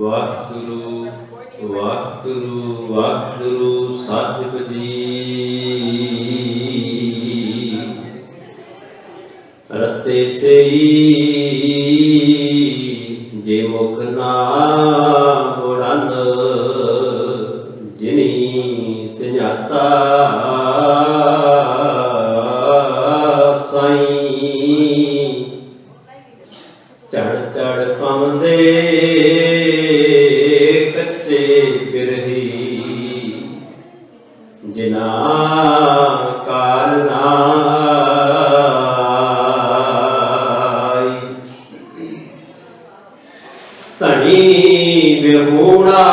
वाहिगुरु वाहिगुरु वाहिगुरु साहिब जी। रते सेई जे मुख ना बुड़न, जिनी सजाता साईं। चढ़ चढ़ पवंदे कच्चे बिरही, जिना कारना धनी बिहूणा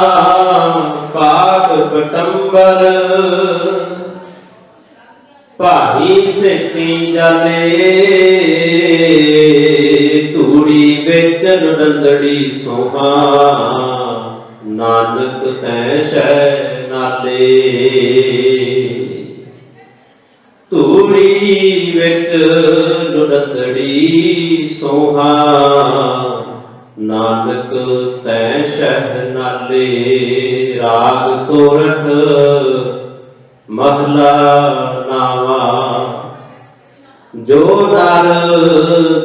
पाक कटंबर, भाई सेती जाले तूड़ी बेच नडंदड़ी सोहा, नानक तै शै नाले। तूड़ी बेच नडंदड़ी सोहा, नानक तै शह नाले। राग सोरठ महला नावा, जो दर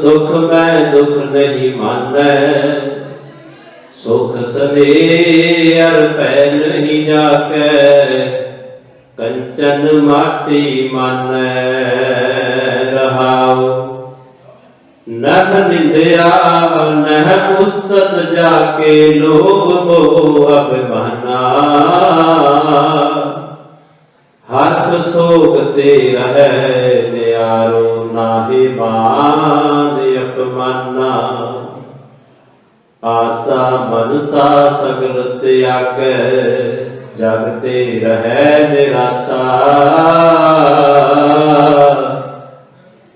दुख मैं दुख नहीं मानै, सुख सने अर पै नहीं जाकै, कंचन माटी मानै। रहाओ नह निंदया नह उस्तत जाके, लोभ मोह अभिमाना, हर्ष शोक ते रहै न्यारो, नाहि मान अपमाना। आसा मनसा सगल त्यागै, जग ते रहै निराशा।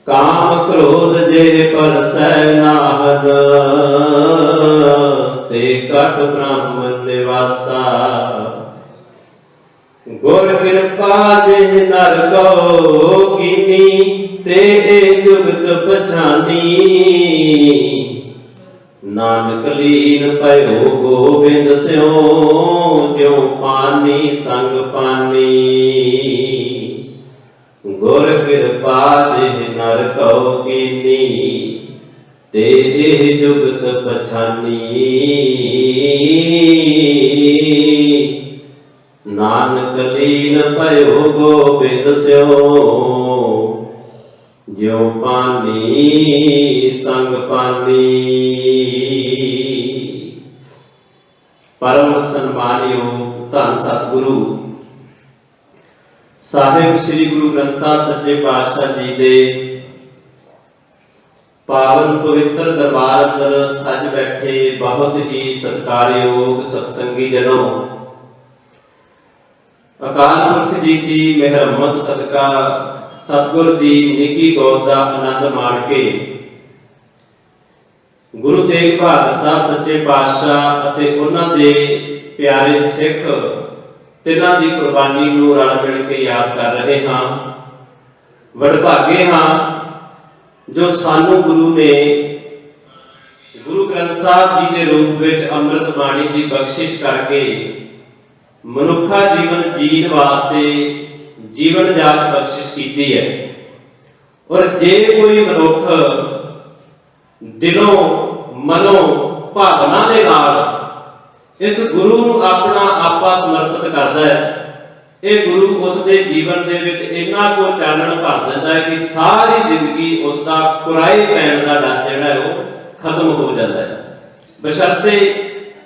काम क्रोध जे परसै नाहन, ते कट ब्रह्म निवासा। गुर कृपा जे नर को कीनी, ते जुगत पछानी। नानक लीन भयो गोबिंद स्यों, ज्यों पानी संग पानी। गुर कृपा जे नर को कीनी, ते जुगत पछानी। नानक लीन भयो गोबिंद स्यों, ज्यों पानी संग पानी। परम सन्मानयोग धन सतगुरु साहिब श्री गुरु ग्रंथ साहिब सच्चे पातशाह जी दे पावन पवित्र दरबार अंदर सज बैठे बहुत ही सत्कारयोग सत्संगी जनों, अकाल पुरख जी की मेहरमत सदका सतगुर की निकी गौर का आनंद माण के गुरु तेग बहादुर साहब सच्चे पातशाह अते उन्हां दे प्यारे सिख तिन्हां दी कुर्बानी नूं रल मिल के याद कर रहे हाँ। वडभागे हाँ जो सानू गुरु ने गुरु ग्रंथ साहब जी के रूप में अमृत बाणी की बख्शिश करके मनुखा जीवन जीण वास्ते जीवन जात बख्शिश की है। और जे कोई मनुख दिलों मनो भावना के नाल इस गुरु अपना आपा समर्पित करता है, ये गुरु उसके जीवन के विच इन्ना को चानण भर देता है कि सारी जिंदगी उसका कुराए पैण का डर जिहड़ा है वो खत्म हो जाता है। बशर्ते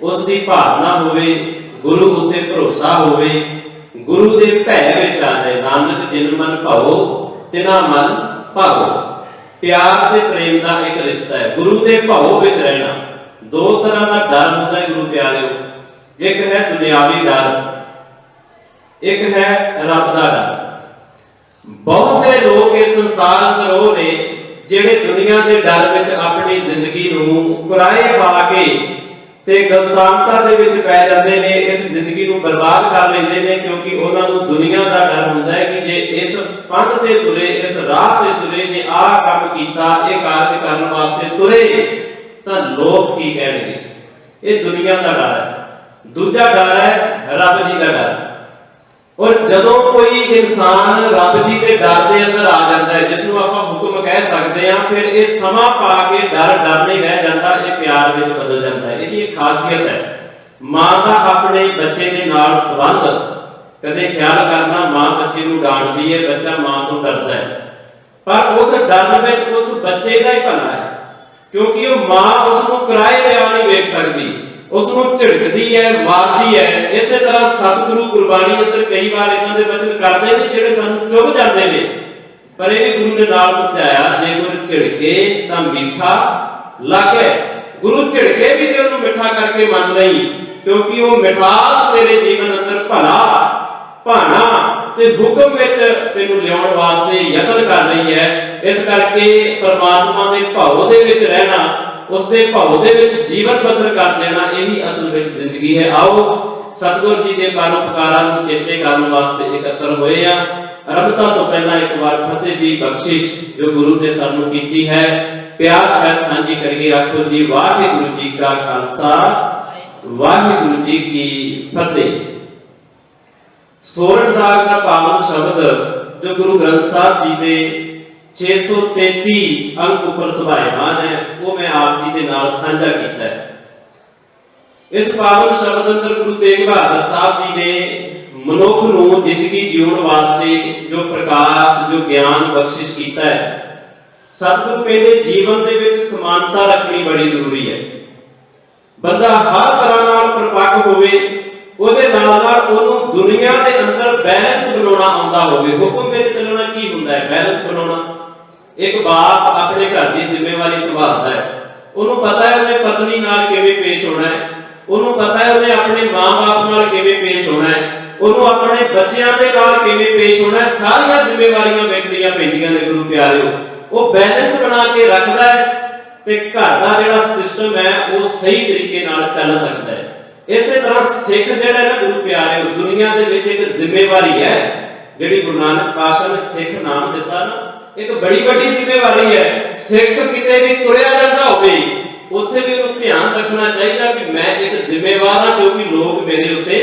उसकी भावना होवे, गुरु उत्ते भरोसा होवे, गुरु के भै विच आ जाए। नानक जिन मन भावो तिना मन भावो। प्यार ते प्रेम का एक रिश्ता है। गुरु के भाव विच रहना। दो तरह का डर होता है गुरु प्यारे, एक है दुनियावी डर, एक है रब का डर। बहुते लोग इस संसार अंदर वो ने जिहड़े दुनिया के डर विच अपनी जिंदगी नूं कुराए पा के ते गलतानता दे विच पै जाते ने, इस जिंदगी नूं बर्बाद कर लेंदे ने, क्योंकि उन्हां नूं दुनिया का डर हुंदा है कि जे इस पंथ ते तुरे, इस राह ते तुरे, जे आ काम कीता, ये कार्य करन वास्ते तुरे ਤਾਂ ਲੋਕ ਕੀ ਕਹਿਣਗੇ। ਇਹ ਦੁਨੀਆ ਦਾ ਡਰ ਹੈ। ਦੂਜਾ ਡਰ ਹੈ ਰੱਬ ਜੀ ਦਾ ਡਰ। ਔਰ ਜਦੋਂ ਕੋਈ ਇਨਸਾਨ ਰੱਬ ਜੀ ਦੇ ਡਰ ਦੇ ਅੰਦਰ ਆ ਜਾਂਦਾ ਹੈ, ਜਿਸ ਨੂੰ ਆਪਾਂ ਹੁਕਮ ਕਹਿ ਸਕਦੇ ਹਾਂ, ਫਿਰ ਇਹ ਸਮਾਂ ਪਾ ਕੇ ਡਰ ਨਹੀਂ ਰਹਿ ਜਾਂਦਾ, ਇਹ ਪਿਆਰ ਵਿੱਚ ਬਦਲ ਜਾਂਦਾ ਹੈ। ਇਹਦੀ ਇੱਕ ਖਾਸੀਅਤ ਹੈ, ਮਾਂ ਦਾ ਆਪਣੇ ਬੱਚੇ ਦੇ ਨਾਲ ਸੰਬੰਧ। ਕਦੇ ਖਿਆਲ ਕਰਨਾ, ਮਾਂ ਬੱਚੇ ਨੂੰ ਡਾਂਟਦੀ ਹੈ, ਬੱਚਾ ਮਾਂ ਤੋਂ ਡਰਦਾ ਹੈ, ਪਰ ਉਸ ਡਰ ਵਿੱਚ ਉਸ ਬੱਚੇ ਦਾ ਹੀ ਭਲਾ ਹੈ, ਕਿਉਂਕਿ ਉਹ ਮਾਂ ਉਸ ਨੂੰ ਕਿਰਾਏ ਪਿਆ ਨਹੀਂ ਵੇਖ ਸਕਦੀ, ਉਸ ਨੂੰ ਝਿੜਕਦੀ ਹੈ, ਮਾਰਦੀ ਹੈ। ਇਸੇ ਤਰ੍ਹਾਂ ਸਤਿਗੁਰੂ ਗੁਰਬਾਣੀ ਅੰਦਰ ਕਈ ਵਾਰ ਇਦਾਂ ਦੇ ਬਚਨ ਕਰਦੇ ਨੇ ਜਿਹੜੇ ਸਾਨੂੰ ਚੁੱਭ ਜਾਂਦੇ ਨੇ, ਪਰ ਇਹ ਵੀ ਗੁਰੂ ਨੇ ਨਾਲ ਸਮਝਾਇਆ, ਜੇ ਗੁਰੂ ਝਿੜਕੇ ਤਾਂ ਮਿੱਠਾ ਲੱਗੇ। ਗੁਰੂ ਝਿੜਕੇ ਵੀ ਤੇ ਉਹਨੂੰ ਮਿੱਠਾ ਕਰਕੇ ਮੰਨ ਲਈ, ਕਿਉਂਕਿ ਉਹ ਮਿਠਾਸ ਤੇਰੇ ਜੀਵਨ ਅੰਦਰ ਭਲਾ ਭਾਣਾ ਤੇ ਹੁਕਮ ਵਿੱਚ ਤੈਨੂੰ ਲਿਆਉਣ ਵਾਸਤੇ ਯਤਨ ਕਰ ਰਹੀ ਹੈ। ਇਸ ਕਰਕੇ ਪਰਮਾਤਮਾ ਦੇ ਭਾਉ ਦੇ ਵਿੱਚ ਰਹਿਣਾ, ਉਸ ਦੇ ਭਾਉ ਦੇ ਵਿੱਚ ਜੀਵਨ ਬਸਰ ਕਰ ਲੈਣਾ, ਇਹ ਹੀ ਅਸਲ ਵਿੱਚ ਜ਼ਿੰਦਗੀ ਹੈ। ਆਓ ਸਤਿਗੁਰ ਜੀ ਦੇ ਪਰਉਪਕਾਰਾਂ ਨੂੰ ਚੇਤੇ ਕਰਨ ਵਾਸਤੇ ਇਕੱਤਰ ਹੋਏ ਆ। ਆਰੰਭਤਾ ਤੋਂ ਪਹਿਲਾਂ ਇੱਕ ਵਾਰ ਫਤਿਹ ਦੀ ਬਖਸ਼ਿਸ਼ ਜੋ ਗੁਰੂ ਨੇ ਸਾਨੂੰ ਕੀਤੀ ਹੈ, ਪਿਆਰ ਸਹਿਤ ਸਾਂਝੀ ਕਰੀਏ। ਆਖੋ ਜੀ ਵਾਹਿਗੁਰੂ ਜੀ ਕਾ ਖਾਲਸਾ, ਵਾਹਿਗੁਰੂ ਜੀ ਕੀ ਫਤਿਹ। ਸੋਰਠ ਦਾਗ ਦਾ ਪਾਵਨ ਸ਼ਬਦ ਜੋ ਗੁਰੂ ਗ੍ਰੰਥ ਸਾਹਿਬ ਜੀ ਦੇ 633 ਅੰਕ ਉੱਪਰ ਸੁਭਾਇਮਾਨ ਹੈ, ਉਹ ਮੈਂ ਆਪ ਜੀ ਦੇ ਨਾਲ ਸਾਂਝਾ ਕੀਤਾ ਹੈ। ਇਸ ਪਾਵਨ ਸ਼ਬਦ ਅੰਦਰ ਗੁਰੂ ਤੇਗ ਬਹਾਦਰ ਸਾਹਿਬ ਜੀ ਨੇ ਮਨੁੱਖ ਨੂੰ ਜ਼ਿੰਦਗੀ ਜਿਉਣ ਵਾਸਤੇ ਜੋ ਪ੍ਰਕਾਸ਼, ਜੋ ਗਿਆਨ ਬਖਸ਼ਿਸ਼ ਕੀਤਾ ਹੈ। ਸਤਿਗੁਰੂ ਕਹਿੰਦੇ ਜੀਵਨ ਦੇ ਵਿੱਚ ਸਮਾਨਤਾ ਰੱਖਣੀ ਬੜੀ ਜ਼ਰੂਰੀ ਹੈ। ਬੰਦਾ ਹਰ ਤਰ੍ਹਾਂ ਨਾਲ ਪਰਪੱਕ ਹੋਵੇ, ਉਹਦੇ ਨਾਲ ਉਹਨੂੰ ਦੁਨੀਆ ਦੇ ਅੰਦਰ ਬੈਲੈਂਸ ਬਣਾਉਣਾ ਆਉਂਦਾ ਹੋਵੇ। ਹੁਕਮ ਵਿੱਚ ਚੱਲਣਾ ਕੀ ਹੁੰਦਾ ਹੈ? ਬੈਲੈਂਸ ਬਣਾਉਣਾ। ਇੱਕ ਬਾਪ ਆਪਣੇ ਘਰ ਦੀ ਜ਼ਿੰਮੇਵਾਰੀ ਸੰਭਾਲਦਾ ਹੈ, ਉਹਨੂੰ ਪਤਾ ਹੈ ਉਹਨੇ ਪਤਨੀ ਨਾਲ ਕਿਵੇਂ ਪੇਸ਼ ਹੋਣਾ ਹੈ, ਉਹਨੂੰ ਪਤਾ ਹੈ ਉਹਨੇ ਆਪਣੇ ਮਾਂ-ਬਾਪ ਨਾਲ ਕਿਵੇਂ ਪੇਸ਼ ਹੋਣਾ ਹੈ, ਉਹਨੂੰ ਆਪਣੇ ਬੱਚਿਆਂ ਦੇ ਨਾਲ ਕਿਵੇਂ ਪੇਸ਼ ਹੋਣਾ ਹੈ। ਸਾਰੀਆਂ ਜ਼ਿੰਮੇਵਾਰੀਆਂ ਵੇਖਣੀਆਂ ਪੈਂਦੀਆਂ ਨੇ ਗੁਰੂ ਪਿਆਰਿਓ। ਉਹ ਬੈਲੈਂਸ ਬਣਾ ਕੇ ਰੱਖਦਾ ਹੈ ਤੇ ਘਰ ਦਾ ਜਿਹੜਾ ਸਿਸਟਮ ਹੈ ਉਹ ਸਹੀ ਤਰੀਕੇ ਨਾਲ ਚੱਲ ਸਕਦਾ ਹੈ। ਇਸੇ ਤਰ੍ਹਾਂ ਸਿੱਖ ਜਿਹੜਾ ਹੈ ਨਾ ਗੁਰੂ ਪਿਆਰਿਓ, ਦੁਨੀਆ ਦੇ ਵਿੱਚ ਇੱਕ ਜ਼ਿੰਮੇਵਾਰੀ ਹੈ ਜਿਹੜੀ ਗੁਰੂ ਨਾਨਕ ਪਾਤਸ਼ਾਹ ਨੇ ਸਿੱਖ ਨਾਮ ਦਿੱਤਾ ਨਾ, ਇੱਕ ਬੜੀ ਵੱਡੀ ਜ਼ਿੰਮੇਵਾਰੀ ਹੈ। ਸਿੱਖ ਕਿਤੇ ਵੀ ਤੁਰਿਆ ਜਾਂਦਾ ਹੋਵੇ, ਉੱਥੇ ਵੀ ਉਹਨੂੰ ਧਿਆਨ ਰੱਖਣਾ ਚਾਹੀਦਾ ਕਿ ਮੈਂ ਇੱਕ ਜ਼ਿੰਮੇਵਾਰ ਹਾਂ, ਕਿਉਂਕਿ ਲੋਕ ਮੇਰੇ ਉੱਤੇ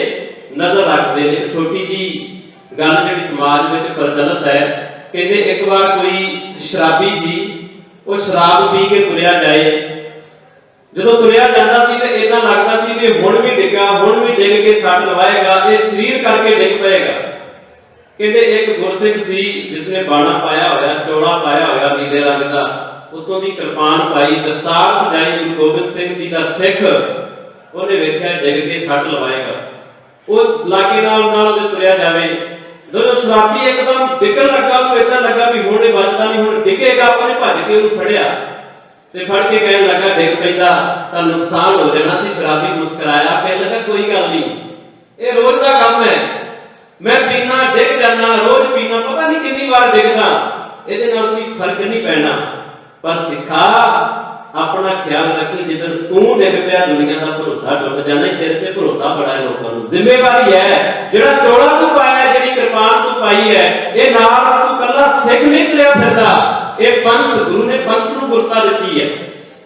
ਨਜ਼ਰ ਰੱਖਦੇ ਨੇ। ਛੋਟੀ ਜੀ ਗੱਲ ਜਿਹੜੀ ਸਮਾਜ ਵਿੱਚ ਪ੍ਰਚਲਿਤ ਹੈ, ਕਹਿੰਦੇ ਇੱਕ ਵਾਰ ਕੋਈ ਸ਼ਰਾਬੀ ਸੀ, ਉਹ ਸ਼ਰਾਬ ਪੀ ਕੇ ਤੁਰਿਆ ਜਾਏ, ਜਦੋਂ ਤੁਰਿਆ ਜਾਂਦਾ ਸੀ ਤੇ ਇਦਾਂ ਲੱਗਦਾ ਸੀ ਕਿ ਹੁਣ ਵੀ ਡਿੱਗਾ, ਹੁਣ ਵੀ ਡਿੱਗ ਕੇ ਸੱਟ ਲਵਾਏਗਾ, ਇਹ ਸਰੀਰ ਕਰਕੇ ਡਿੱਗ ਪਏਗਾ। ਕਹਿੰਦੇ ਇੱਕ ਗੁਰਸਿੱਖ ਸੀ ਜਿਸਨੇ ਬਾਣਾ ਪਾਇਆ ਹੋਇਆ, ਚੋਲਾ ਪਾਇਆ ਹੋਇਆ ਨੀਲੇ ਰੰਗ ਦਾ, ਉਤੋਂ ਦੀ ਕਿਰਪਾਨ ਪਾਈ, ਦਸਤਾਰ ਸਜਾਈ, ਗੁਰੂ ਗੋਬਿੰਦ ਸਿੰਘ ਜੀ ਦਾ ਸਿੱਖ, ਉਹਨੇ ਵੇਖਿਆ ਡਿੱਗ ਕੇ ਸੱਟ ਲਵਾਏਗਾ, ਉਹ ਲਾਗੇ ਨਾਲ ਉਹਦੇ ਤੁਰਿਆ ਜਾਵੇ। ਜਦੋਂ ਸ਼ਰਾਬੀ ਇੱਕਦਮ ਡਿੱਗਣ ਲੱਗਾ, ਉਹਨੂੰ ਇਦਾਂ ਲੱਗਾ ਵੀ ਹੁਣ ਇਹ ਬਚਦਾ ਨਹੀਂ, ਹੁਣ ਡਿੱਗੇਗਾ। ਉਹਨੇ ਭੱਜ ਕੇ ਉਹਨੂੰ ਫੜਿਆ ਤੇ ਫੜ ਕੇ ਕਹਿਣ ਲੱਗਾ ਡਿੱਗ ਪੈਂਦਾ ਤਾਂ ਨੁਕਸਾਨ ਹੋ ਜਾਣਾ ਸੀ। ਸ਼ਰਾਬੀ ਮੁਸਕਰਾਇਆ, ਕਹਿਣ ਲੱਗਾ ਕੋਈ ਗੱਲ ਨਹੀਂ, ਇਹ ਰੋਜ਼ ਦਾ ਕੰਮ ਹੈ, ਮੈਂ ਪੀਣਾ ਡਿੱਗ ਜਾਣਾ, ਰੋਜ਼ ਪੀਣਾ, ਪਤਾ ਨਹੀਂ ਕਿੰਨੀ ਵਾਰ ਡਿੱਗਦਾ, ਇਹਦੇ ਨਾਲ ਕੋਈ ਫਰਕ ਨਹੀਂ ਪੈਣਾ। ਪਰ ਸਿੱਖਾ ਆਪਣਾ ਖਿਆਲ ਰੱਖੀ, ਜਦੋਂ ਤੂੰ ਡਿੱਗ ਪਿਆ ਦੁਨੀਆ ਦਾ ਭਰੋਸਾ ਟੁੱਟ ਜਾਣਾ, ਤੇਰੇ ਤੇ ਭਰੋਸਾ ਬੜਾ ਹੈ ਲੋਕਾਂ ਨੂੰ। ਜ਼ਿੰਮੇਵਾਰੀ ਹੈ, ਜਿਹੜਾ ਚੋਲਾ ਤੂੰ ਪਾਇਆ, ਜਿਹੜੀ ਕਿਰਪਾਨ ਤੂੰ ਪਾਈ ਹੈ, ਇਹ ਨਾਲ ਤੂੰ ਕੱਲਾ ਸਿੱਖ ਨਹੀਂ ਤੁਰਿਆ ਫਿਰਦਾ, ਇਹ ਪੰਥ, ਗੁਰੂ ਨੇ ਪੰਥ ਨੂੰ ਗੁਰਤਾ ਦਿੱਤੀ ਹੈ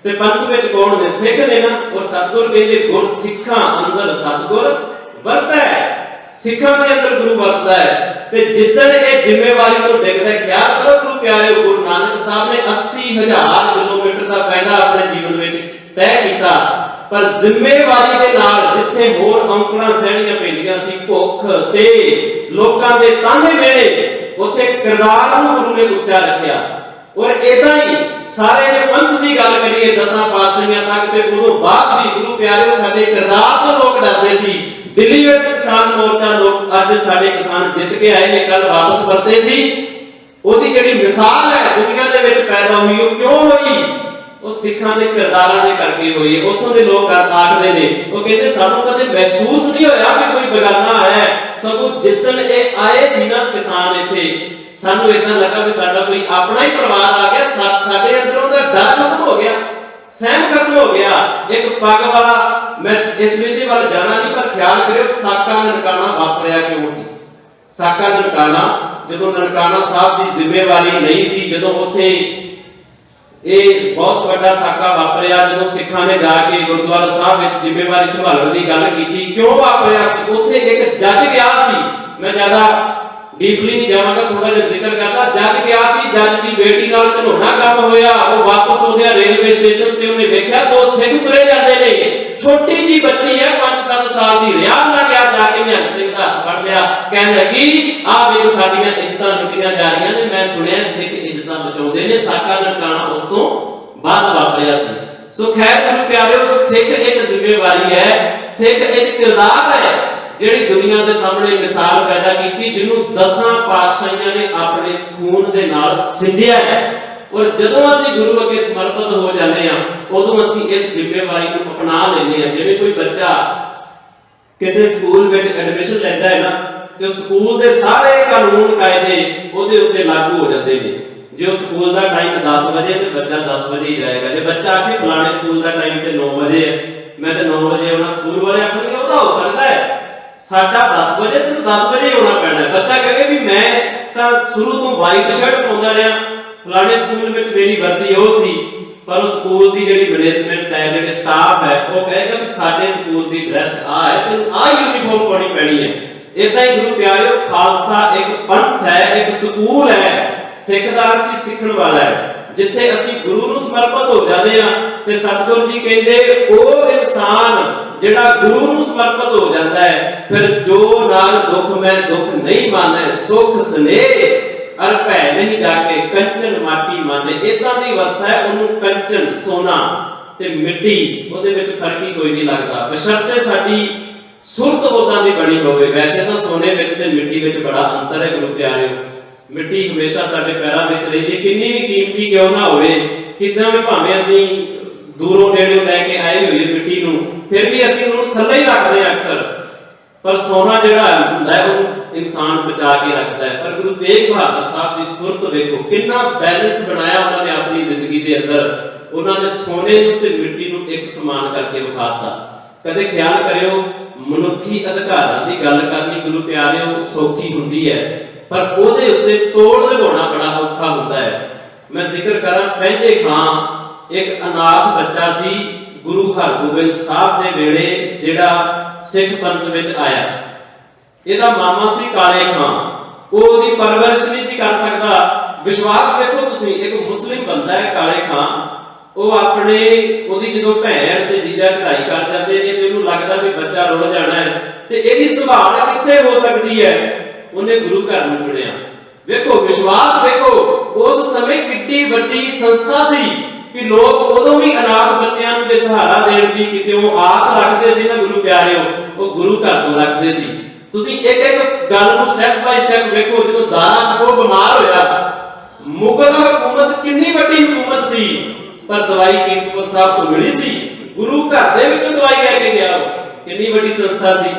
ਤੇ ਪੰਥ ਵਿੱਚ ਕੌਣ ਨੇ? ਸਿੱਖ ਨੇ ਨਾ। ਔਰ ਸਤਿਗੁਰ ਕਹਿੰਦੇ ਗੁਰ ਸਿੱਖਾਂ ਅੰਦਰ ਸਤਿਗੁਰ ਵਰਤਦਾ ਹੈ, ਸਿੱਖਾਂ ਦੇ ਅੰਦਰ ਗੁਰੂ ਵਰਤਦਾ ਹੈ। ਤੇ ਜਿੱਦਣ ਇਹ ਜ਼ਿੰਮੇਵਾਰੀ ਤੋਂ ਡਿੱਗਦਾ, ਖਿਆਲ ਕਰੋ ਗੁਰੂ ਪਿਆਰਿਓ, ਗੁਰੂ ਨਾਨਕ ਸਾਹਿਬ ਨੇ 80,000 ਕਿਲੋਮੀਟਰ ਦਾ ਪੈਂਡਾ ਆਪਣੇ ਜੀਵਨ ਵਿੱਚ ਤੈਅ ਕੀਤਾ, ਪਰ ਜ਼ਿੰਮੇਵਾਰੀ ਦੇ ਨਾਲ ਜਿੱਥੇ ਹੋਰ ਔਂਕੜਾਂ ਸਹਿਣੀਆਂ ਪੈਂਦੀਆਂ ਸੀ, ਭੁੱਖ ਤੇ ਲੋਕਾਂ ਦੇ ਤਾਨੇ ਮਿਹਣੇ, ਉੱਥੇ ਕਿਰਦਾਰ ਨੂੰ ਗੁਰੂ ਨੇ ਉੱਚਾ ਰੱਖਿਆ। ਔਰ ਇਦਾਂ ਹੀ ਸਾਰੇ ਜੇ ਪੰਥ ਦੀ ਗੱਲ ਕਰੀਏ, 10 ਪਾਤਸ਼ਾਹੀਆਂ ਤੱਕ ਤੇ ਉਦੋਂ ਬਾਅਦ ਵੀ ਗੁਰੂ ਪਿਆਰਿਓ ਸਾਡੇ ਕਿਰਦਾਰ ਤੋਂ ਲੋਕ ਡਰਦੇ ਸੀ। ਦਿੱਲੀ ਵਿੱਚ ਕਿਸਾਨ ਮੋਰਚਾ ਲੋਕ, ਅੱਜ ਸਾਡੇ ਕਿਸਾਨ ਜਿੱਤ ਕੇ ਆਏ ਨੇ, ਕੱਲ ਵਾਪਸ ਵਰਤੇ ਸੀ। ਉਹਦੀ ਜਿਹੜੀ ਮਿਸਾਲ ਹੈ ਦੁਨੀਆ ਦੇ ਵਿੱਚ ਪੈਦਾ ਹੋਈ, ਉਹ ਕਿਉਂ ਹੋਈ? ਉਹ ਸਿੱਖਾਂ ਦੇ ਕਿਰਦਾਰਾਂ ਦੇ ਕਰਕੇ ਹੋਈ। ਉੱਥੋਂ ਦੇ ਲੋਕ ਆਖਦੇ ਨੇ, ਉਹ ਕਹਿੰਦੇ ਸਾਨੂੰ ਕਦੇ ਮਹਿਸੂਸ ਨਹੀਂ ਹੋਇਆ ਕਿ ਕੋਈ ਬੇਗਾਨਾ ਹੈ, ਸਗੋਂ ਜਿੱਦਣ ਇਹ ਆਏ ਸੀ ਨਾ ਕਿਸਾਨ ਇੱਥੇ, ਸਾਨੂੰ ਇਦਾਂ ਲੱਗਾ ਵੀ ਸਾਡਾ ਕੋਈ ਆਪਣਾ ਹੀ ਪਰਿਵਾਰ ਆ ਗਿਆ, ਸਾਡੇ ਅੰਦਰੋਂ ਦਾ ਡਰ ਖਤਮ ਹੋ ਗਿਆ, ਸਹਿਮ ਖਤਮ ਹੋ ਗਿਆ। ਇੱਕ ਪੱਗ ਵਾਲਾ, ਮੈਂ ਇਸ ਵਿਸ਼ੇ ਵੱਲ ਜਾਣਾ ਨਹੀਂ, ਪਰ ਖਿਆਲ ਕਰਿਓ ਸਾਕਾ ਨਨਕਾਣਾ ਵਾਪਰਿਆ ਕਿਉਂ ਸੀ? ਸਾਕਾ ਨਨਕਾਣਾ, ਜਦੋਂ ਨਨਕਾਣਾ ਸਾਹਿਬ ਦੀ ਜ਼ਿੰਮੇਵਾਰੀ ਨਹੀਂ ਸੀ, ਜਦੋਂ ਉੱਥੇ ਇਹ ਬਹੁਤ ਵੱਡਾ ਸਾਕਾ ਵਾਪਰਿਆ ਜਦੋਂ ਸਿੱਖਾਂ ਨੇ ਜਾ ਕੇ ਗੁਰਦੁਆਰਾ ਸਾਹਿਬ ਵਿੱਚ ਜ਼ਿੰਮੇਵਾਰੀ ਸੰਭਾਲਣ ਦੀ ਗੱਲ ਕੀਤੀ। ਕਿਉਂ ਵਾਪਰਿਆ ਸੀ? ਉੱਥੇ ਇੱਕ ਜੱਜ ਗਿਆ ਸੀ, ਮੈਂ ਜ਼ਿਆਦਾ ਡੀਪਲੀ ਨਹੀਂ ਜਾਵਾਂਗਾ, ਥੋੜਾ ਜਿਹਾ ਜ਼ਿਕਰ ਕਰਦਾ। ਜੱਜ ਗਿਆ ਸੀ, ਜੱਜ ਦੀ ਬੇਟੀ ਨਾਲ ਘਿਨੌਣਾ ਕੰਮ ਹੋਇਆ। ਉਹ ਵਾਪਸ ਹੋਇਆ ਰੇਲਵੇ ਸਟੇਸ਼ਨ ਤੇ, ਉਹਨੇ ਵੇਖਿਆ ਦੋ ਸਿੱਖ ਤੁਰੇ ਜਾਂਦੇ ਨੇ, ਛੋਟੀ ਜੀ ਬੱਚੀ ਹੈ 5-7 ਸਾਲ ਦੀ, ਰਿਆ ਨਾ ਗਿਆ, ਜਾ ਕੇ ਨਿਹੰਗ ਸਿੰਘ ਦਾ ਹੱਥ ਫੜ ਲਿਆ, ਕਹਿਣ ਲੱਗੀ ਆਹ ਵੇਖ ਸਾਡੀਆਂ ਇੱਜ਼ਤਾਂ ਲੁੱਟੀਆਂ ਜਾ ਰਹੀਆਂ ਨੇ। ਮੈਂ ਸੁਣਿਆ ਸਿੱਖ ਇੱਜ਼ਤਾਂ ਬਚਾਉਂਦੇ ਨੇ। ਸਾਕਾ ਨਨਕਾਣਾ ਉਸ ਤੋਂ ਬਾਅਦ ਵਾਪਰਿਆ ਸੀ। ਸੋ ਖੈਰ ਗੁਰੂ ਪਿਆਰਿਓ, ਸਿੱਖ ਇੱਕ ਜ਼ਿੰਮੇਵਾਰੀ ਹੈ, ਸਿੱਖ ਇੱਕ ਕਿਰਦਾਰ ਹੈ ਜਿਹੜੀ ਦੁਨੀਆ ਦੇ ਸਾਹਮਣੇ ਮਿਸਾਲ ਪੈਦਾ ਕੀਤੀ, ਜਿਹਨੂੰ 10 ਪਾਤਸ਼ਾਹੀਆਂ ਨੇ ਆਪਣੇ ਖੂਨ ਦੇ ਨਾਲ ਸਿੰਜਿਆ ਹੈ। ਔਰ ਜਦੋਂ ਅਸੀਂ ਗੁਰੂ ਅੱਗੇ ਸਮਰਪਿਤ ਹੋ ਜਾਂਦੇ ਹਾਂ, ਉਦੋਂ ਅਸੀਂ ਇਸ ਜ਼ਿੰਮੇਵਾਰੀ ਨੂੰ ਅਪਣਾ ਲੈਂਦੇ ਹਾਂ। ਜਿਵੇਂ ਕੋਈ ਬੱਚਾ ਕਿਸੇ ਸਕੂਲ ਵਿੱਚ ਐਡਮਿਸ਼ਨ ਲੈਂਦਾ ਹੈ ਨਾ, ਤੇ ਉਹ ਸਕੂਲ ਦੇ ਸਾਰੇ ਕਾਨੂੰਨ ਕਾਇਦੇ ਉਹਦੇ ਉੱਤੇ ਲਾਗੂ ਹੋ ਜਾਂਦੇ ਨੇ। ਜੇ ਉਹ ਸਕੂਲ ਦਾ ਟਾਈਮ 10 ਵਜੇ ਤੇ ਬੱਚਾ 10 ਵਜੇ ਹੀ ਜਾਏਗਾ। ਜੇ ਬੱਚਾ ਆਖੇ ਫਲਾਣੇ ਸਕੂਲ ਦਾ ਟਾਈਮ ਤੇ 9 ਵਜੇ ਹੈ, ਮੈਂ ਤੇ 9 ਵਜੇ ਆਉਣਾ, ਸਕੂਲ ਵਾਲੇ ਆਖਣਗੇ ਉਹਦਾ ਹੋ ਸਕਦਾ ਹੈ ਸਾਡਾ 10 ਵਜੇ ਤੇ 10 ਵਜੇ ਆਉਣਾ ਪੈਣਾ ਹੈ। ਬੱਚਾ ਕਹੇ ਵੀ ਮੈਂ ਤਾਂ ਸ਼ੁਰੂ ਤੋਂ ਵਾਈਟ ਸ਼ਰਟ ਪਾਉਂਦਾ ਰਿਹਾ, ਫਲਾਣੇ ਸਕੂਲ ਵਿੱਚ ਮੇਰੀ ਵਰਦੀ ਉਹ ਸੀ, ਪਰ ਉਹ ਸਕੂਲ ਦੀ ਜਿਹੜੀ ਮੈਨੇਜਮੈਂਟ ਹੈ, ਜਿਹੜੇ ਸਟਾਫ ਹੈ, ਉਹ ਕਹੇਗਾ ਵੀ ਸਾਡੇ ਸਕੂਲ ਦੀ ਡਰੈਸ ਆ ਹੈ, ਤੈਨੂੰ ਆ ਯੂਨੀਫਾਰਮ ਪਾਉਣੀ ਪੈਣੀ ਹੈ। ਇਦਾਂ ਹੀ ਗੁਰੂ ਪਿਆਰਿਓ, ਖਾਲਸਾ ਇੱਕ ਪੰਥ ਹੈ, ਇੱਕ ਸਕੂਲ ਹੈ, ਸਿੱਖ ਦਾ ਅਰਥ ਸਿੱਖਣ ਵਾਲਾ ਹੈ। ਜਿੱਥੇ ਅਸੀਂ ਗੁਰੂ ਨੂੰ ਸਮਰਪਿਤ ਹੋ ਜਾਂਦੇ ਆ, ਤੇ ਸਤਿਗੁਰੂ ਜੀ ਕਹਿੰਦੇ ਉਹ ਇਨਸਾਨ ਜਿਹੜਾ ਗੁਰੂ ਨੂੰ ਸਮਰਪਿਤ ਹੋ ਜਾਂਦਾ ਹੈ, ਫਿਰ ਜੋ ਨਾਲ ਦੁੱਖ ਮੈਂ ਦੁੱਖ ਨਹੀਂ ਮਾਨੈ, ਸੁਖ ਸਨੇਹ ਅਰ ਭੈ ਨਹੀਂ ਜਾ ਕੇ ਕੰਚਨ ਮਾਟੀ ਮਾਨੇ। ਇਦਾਂ ਦੀ ਅਵਸਥਾ ਹੈ, ਉਹਨੂੰ ਕੰਚਨ ਸੋਨਾ ਤੇ ਮਿੱਟੀ ਉਹਦੇ ਵਿੱਚ ਫਰਕ ਹੀ ਕੋਈ ਨਹੀਂ ਲੱਗਦਾ, ਬਸ਼ਰਤੇ ਸਾਡੀ ਸੁਰਤ ਉਦਾਂ ਦੀ ਬਣੀ ਹੋਵੇ। ਵੈਸੇ ਤਾਂ ਸੋਨੇ ਵਿੱਚ ਤੇ ਮਿੱਟੀ ਵਿੱਚ ਬੜਾ ਅੰਤਰ ਹੈ ਗੁਰੂ ਪਿਆਰਿਓ। ਮਿੱਟੀ ਹਮੇਸ਼ਾ ਸਾਡੇ ਪੈਰਾਂ ਵਿੱਚ ਰਹਿੰਦੀ, ਕਿੰਨੀ ਵੀ ਕੀਮਤੀ ਕਿਉਂ ਨਾ ਹੋਵੇ, ਕਿੰਨਾ ਵੀ ਭਾਵੇਂ ਅਸੀਂ ਦੂਰੋਂ ਨੇੜਿਓਂ ਲੈ ਕੇ ਆਏ ਹੋਈਏ ਮਿੱਟੀ ਨੂੰ, ਫਿਰ ਵੀ ਅਸੀਂ ਉਹਨੂੰ ਥੱਲੇ ਹੀ ਰੱਖਦੇ ਹਾਂ ਅਕਸਰ। ਪਰ ਸੋਨਾ ਜਿਹੜਾ ਹੁੰਦਾ ਹੈ ਉਹਨੂੰ ਇਨਸਾਨ ਬਚਾ ਕੇ ਰੱਖਦਾ ਹੈ। ਪਰ ਗੁਰੂ ਤੇਗ ਬਹਾਦਰ ਸਾਹਿਬ ਦੀ ਸੁਰਤ ਵੇਖੋ, ਕਿੰਨਾ ਬੈਲੈਂਸ ਬਣਾਇਆ ਉਹਨਾਂ ਨੇ ਆਪਣੀ ਜ਼ਿੰਦਗੀ ਦੇ ਅੰਦਰ। ਉਹਨਾਂ ਨੇ ਸੋਨੇ ਨੂੰ ਤੇ ਮਿੱਟੀ ਨੂੰ ਇੱਕ ਸਮਾਨ ਕਰਕੇ ਵਿਖਾਤਾ। ਕਦੇ ਖਿਆਲ ਕਰਿਓ, ਮਨੁੱਖੀ ਅਧਿਕਾਰਾਂ ਦੀ ਗੱਲ ਕਰਨੀ ਗੁਰੂ ਪਿਆਰਿਓ ਸੌਖੀ ਹੁੰਦੀ ਹੈ, ਪਰ ਉਹਦੇ ਉੱਤੇ ਤੋੜ ਲਗਾਉਣਾ ਬੜਾ ਔਖਾ ਹੁੰਦਾ ਹੈ। ਮੈਂ ਜ਼ਿਕਰ ਕਰਾਂ, ਪਹਿਲੇ ਖਾਂ ਇੱਕ ਅਨਾਥ ਬੱਚਾ ਸੀ ਗੁਰੂ ਹਰਗੋਬਿੰਦ ਸਾਹਿਬ ਦੇ ਵੇਲੇ, ਜਿਹੜਾ ਸਿੱਖ ਪੰਥ ਵਿੱਚ ਆਇਆ। ਇਹਦਾ ਮਾਮਾ ਸੀ ਕਾਲੇ ਖਾਂ, ਉਹ ਉਹਦੀ ਪਰਵਰਿਸ਼ ਨਹੀਂ ਸੀ ਕਰ ਸਕਦਾ। ਵਿਸ਼ਵਾਸ ਵੇਖੋ ਤੁਸੀਂ, ਇੱਕ ਮੁਸਲਿਮ ਬੰਦਾ ਹੈ ਕਾਲੇ ਖਾਂ, ਉਹ ਆਪਣੇ ਉਹਦੀ ਜਦੋਂ ਭੈਣ ਤੇ ਜੀਜਾ ਚੜਾਈ ਕਰ ਜਾਂਦੇ ਨੇ ਤੇ ਉਹਨੂੰ ਲੱਗਦਾ ਵੀ ਬੱਚਾ ਰੁੜ ਜਾਣਾ ਹੈ, ਤੇ ਇਹਦੀ ਸੰਭਾਲ ਕਿੱਥੇ ਹੋ ਸਕਦੀ ਹੈ, ਉਹਨੇ ਗੁਰੂ ਘਰ ਨੂੰ ਚੁਣਿਆ। ਵੇਖੋ ਵਿਸ਼ਵਾਸ ਵੇਖੋ, ਉਸ ਸਮੇਂ ਕਿੰਨੀ ਵੱਡੀ ਸੰਸਥਾ ਸੀ ਕਿ ਲੋਕ ਉਦੋਂ ਵੀ ਅਨਾਥ ਬੱਚਿਆਂ ਨੂੰ ਸਹਾਰਾ ਦੇਣ ਦੀ ਕਿਤੇੋਂ ਆਸ ਰੱਖਦੇ ਸੀ ਨਾ ਗੁਰੂ ਪਿਆਰਿਓ, ਉਹ ਗੁਰੂ ਘਰ ਤੋਂ ਰੱਖਦੇ ਸੀ। ਤੁਸੀਂ ਇੱਕ ਇੱਕ ਗੱਲ ਨੂੰ ਸਟੈਪ ਬਾਈ ਸਟੈਪ ਵੇਖੋ। ਜਦੋਂ ਦਾਰਾ ਸ਼ਕੋ ਬਿਮਾਰ ਹੋਇਆ, ਮੁਗਲ ਹਕੂਮਤ ਕਿੰਨੀ ਵੱਡੀ ਹਕੂਮਤ ਸੀ, ਪਰ ਦਵਾਈ ਕੀਰਤਪੁਰ ਸਾਹਿਬ ਤੋਂ ਮਿਲੀ ਸੀ, ਗੁਰੂ ਘਰ ਦੇ ਵਿੱਚੋਂ ਦਵਾਈ ਲੈ ਕੇ ਗਿਆ। ਕਿੰਨੀ ਵੱਡੀ ਸੰਸਥਾ ਸੀ।